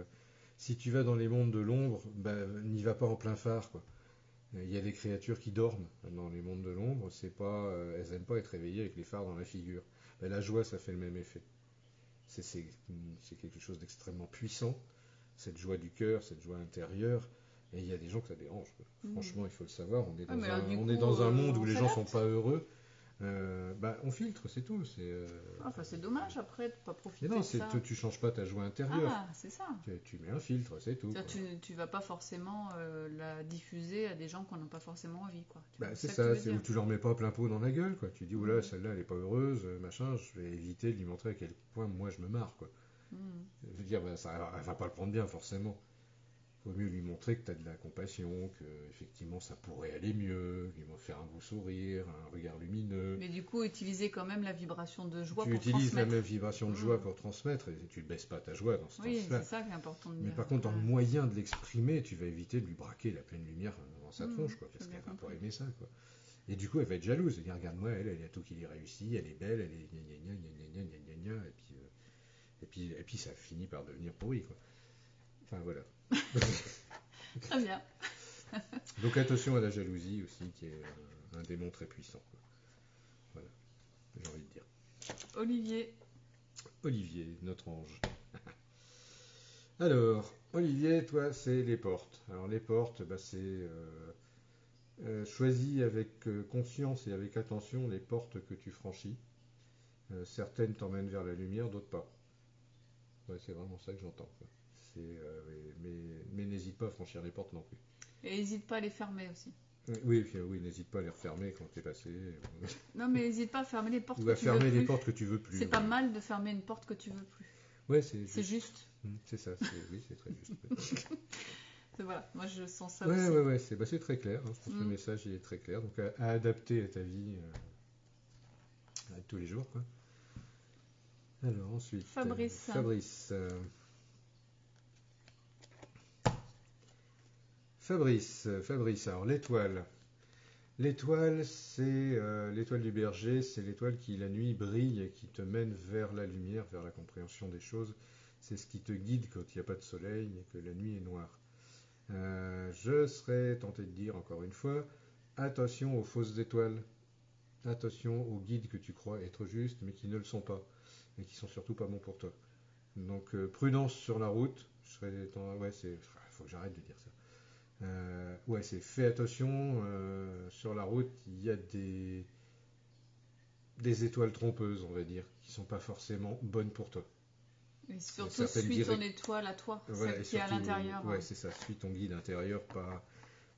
si tu vas dans les mondes de l'ombre, bah, n'y va pas en plein phare, quoi. Il y a des créatures qui dorment dans les mondes de l'ombre, c'est pas, elles n'aiment pas être réveillées avec les phares dans la figure. Bah, la joie, ça fait le même effet. C'est quelque chose d'extrêmement puissant, cette joie du cœur, cette joie intérieure. Et il y a des gens que ça dérange, quoi. Franchement, il faut le savoir. On est dans un monde où les gens sont pas heureux. Bah, on filtre, c'est tout. Enfin, c'est dommage après de pas profiter non, de ça. Tu changes pas ta joie intérieure. Ah, c'est ça. Tu mets un filtre, c'est tout. Tu vas pas forcément la diffuser à des gens qui n'en ont pas forcéément envie, quoi. Bah, c'est ça, c'est où tu leur mets pas plein pot dans la gueule, quoi. Tu dis, oula, celle-là, elle est pas heureuse, machin, je vais éviter de lui montrer à quel point moi je me marre, quoi. Je veux dire, bah, elle va pas le prendre bien, forcément. Il vaut mieux lui montrer que tu as de la compassion, que effectivement ça pourrait aller mieux, qu'il va faire un beau sourire, un regard lumineux. Mais du coup, utiliser quand même la vibration de joie pour transmettre. Tu utilises la même vibration vibration de joie pour transmettre, et tu ne baisses pas ta joie dans ce sens-là. Oui, c'est ça qui est important de dire. Mais par contre, dans le moyen de l'exprimer, tu vas éviter de lui braquer la pleine lumière dans sa tronche, quoi, parce qu'elle va pas aimer ça, quoi. Et du coup, elle va être jalouse. Elle dit, regarde-moi, elle a tout qui lui réussit, elle est belle, elle est gna gna gna gna gna, et puis ça finit par devenir pourri, quoi. Enfin, voilà. Très bien. Donc attention à la jalousie aussi, qui est un démon très puissant, quoi. Voilà, j'ai envie de dire. Olivier, notre ange. Alors, Olivier, toi, c'est les portes. Alors les portes, bah, c'est choisis avec conscience et avec attention les portes que tu franchis. Certaines t'emmènent vers la lumière, d'autres pas. Ouais, c'est vraiment ça que j'entends, quoi. Mais n'hésite pas à franchir les portes non plus. Et n'hésite pas à les fermer aussi. Oui, n'hésite pas à les refermer quand t'es passé. Non, mais n'hésite pas à fermer les portes que tu veux plus. Ou à fermer les portes que tu veux plus. C'est pas mal de fermer une porte que tu veux plus. Ouais, c'est juste. C'est ça, oui, c'est très juste. Voilà, moi je sens ça aussi. Ouais, c'est très clair. Hein. Je pense que le message il est très clair. Donc à adapter à ta vie tous les jours, quoi. Alors ensuite, Fabrice. Fabrice, alors l'étoile. L'étoile, c'est l'étoile du berger, c'est l'étoile qui la nuit brille et qui te mène vers la lumière, vers la compréhension des choses. C'est ce qui te guide quand il n'y a pas de soleil et que la nuit est noire. Je serais tenté de dire encore une fois, attention aux fausses étoiles. Attention aux guides que tu crois être justes mais qui ne le sont pas et qui sont surtout pas bons pour toi. Donc prudence sur la route. Faut que j'arrête de dire ça. C'est fais attention, sur la route, il y a des étoiles trompeuses, on va dire, qui sont pas forcément bonnes pour toi. Et surtout, suis ton étoile à toi, celle qui est à l'intérieur. Ouais, c'est ça, suis ton guide intérieur,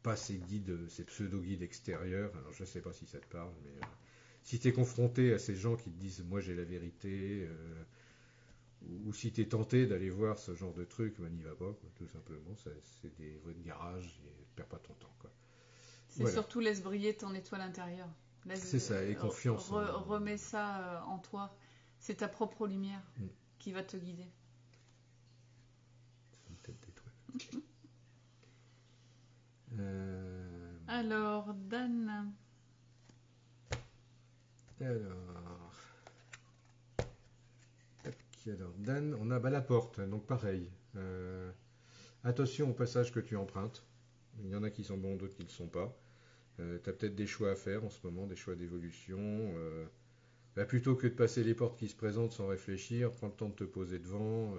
pas ces guides, ces pseudo-guides extérieurs. Alors, je sais pas si ça te parle, mais si tu es confronté à ces gens qui te disent « moi j'ai la vérité », ou si tu es tenté d'aller voir ce genre de truc, n'y va pas, quoi, tout simplement. C'est des voies de garage et perds pas ton temps, quoi. C'est surtout laisse briller ton étoile intérieure. C'est ça, et confiance. Remets ça en toi. C'est ta propre lumière qui va te guider. C'est une tête d'étoile. Alors, Dan. Alors, Dan, on a la porte, donc pareil. Attention au passage que tu empruntes. Il y en a qui sont bons, d'autres qui ne le sont pas. Tu as peut-être des choix à faire en ce moment, des choix d'évolution. Plutôt que de passer les portes qui se présentent sans réfléchir, prends le temps de te poser devant,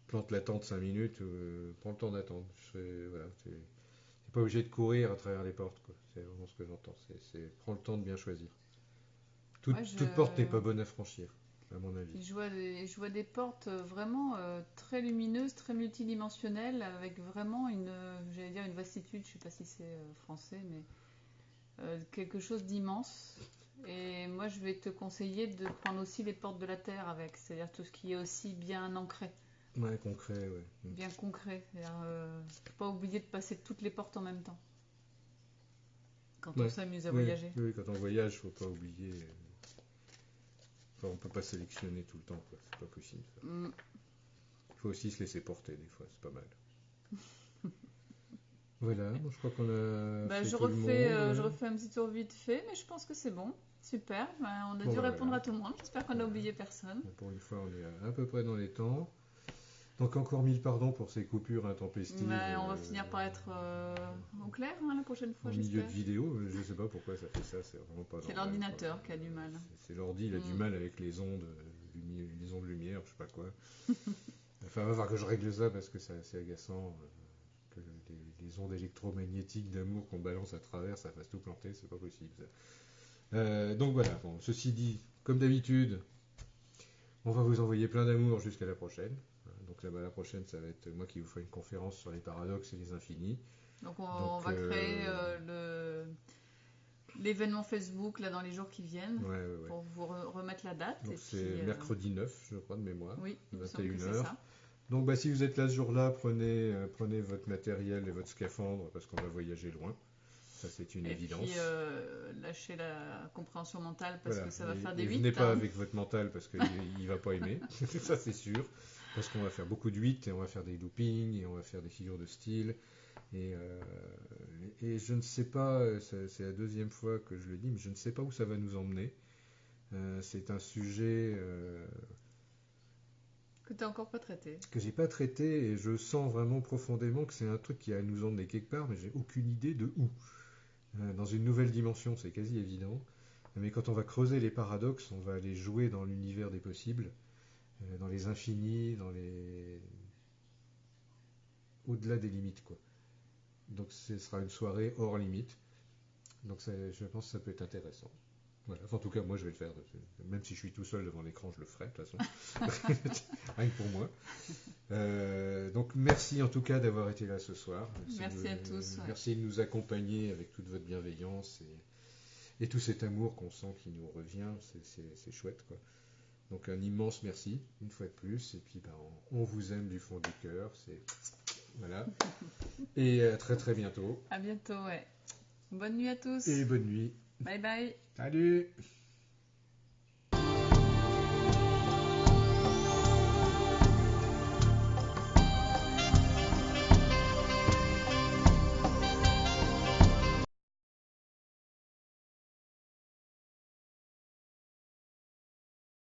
plante la tente 5 minutes, prends le temps d'attendre. Voilà, t'es pas obligé de courir à travers les portes, quoi. C'est vraiment ce que j'entends. Prends le temps de bien choisir. Toute porte n'est pas bonne à franchir, à mon avis. Je vois des portes vraiment très lumineuses, très multidimensionnelles, avec vraiment j'allais dire une vastitude, je ne sais pas si c'est français, mais quelque chose d'immense. Et moi, je vais te conseiller de prendre aussi les portes de la terre avec, c'est-à-dire tout ce qui est aussi bien ancré. Ouais, concret, ouais. Bien concret. C'est-à-dire, faut pas oublier de passer toutes les portes en même temps. Quand on s'amuse à voyager. Oui, quand on voyage, faut pas oublier. Enfin, on peut pas sélectionner tout le temps, quoi. C'est pas possible. Il faut aussi se laisser porter des fois, c'est pas mal. Voilà, bon, je crois qu'on a. Je refais un petit tour vite fait, mais je pense que c'est bon. Super, on a dû répondre à tout le monde. J'espère qu'on n'a oublié personne. Pour une fois, on est à peu près dans les temps. Donc encore 1000 pardons pour ces coupures intempestives. On va finir par être au clair la prochaine fois, en milieu de vidéo, je sais pas pourquoi ça fait ça, c'est vraiment pas normal. C'est l'ordinateur qui a du mal. C'est l'ordi, il a du mal avec les ondes lumière, je sais pas quoi. Enfin, va voir que je règle ça parce que c'est assez agaçant. Que les ondes électromagnétiques d'amour qu'on balance à travers, ça fasse tout planter, c'est pas possible. Donc voilà, bon, ceci dit, comme d'habitude, on va vous envoyer plein d'amour jusqu'à la prochaine. Donc la prochaine, ça va être moi qui vous ferai une conférence sur les paradoxes et les infinis. Donc on va créer l'événement Facebook là dans les jours qui viennent pour vous remettre la date. Donc c'est mercredi 9, je crois, de mémoire, oui, 21h. Donc si vous êtes là ce jour-là, prenez votre matériel et votre scaphandre parce qu'on va voyager loin. Ça, c'est une évidence. Et puis, lâchez la compréhension mentale parce que ça va faire des 8. Venez pas avec votre mental parce qu'il ne va pas aimer. Ça, c'est sûr. Parce qu'on va faire beaucoup de 8 et on va faire des loopings et on va faire des figures de style. Et je ne sais pas, c'est la deuxième fois que je le dis, mais je ne sais pas où ça va nous emmener. C'est un sujet que tu n'as encore pas traité. Que j'ai pas traité et je sens vraiment profondément que c'est un truc qui va nous emmener quelque part, mais j'ai aucune idée de où. Dans une nouvelle dimension, c'est quasi évident. Mais quand on va creuser les paradoxes, on va aller jouer dans l'univers des possibles, dans les infinis, au-delà des limites, quoi. Donc ce sera une soirée hors limite. Donc je pense que ça peut être intéressant. Voilà. Enfin, en tout cas, moi je vais le faire. Même si je suis tout seul devant l'écran, je le ferai de toute façon. Rien que pour moi. Donc merci en tout cas d'avoir été là ce soir. Merci à tous. Merci de nous accompagner avec toute votre bienveillance et tout cet amour qu'on sent qui nous revient. C'est chouette, quoi. Donc un immense merci, une fois de plus. Et puis on vous aime du fond du cœur. Voilà. Et à très très bientôt. À bientôt, ouais. Bonne nuit à tous. Et bonne nuit. Bye bye. Salut.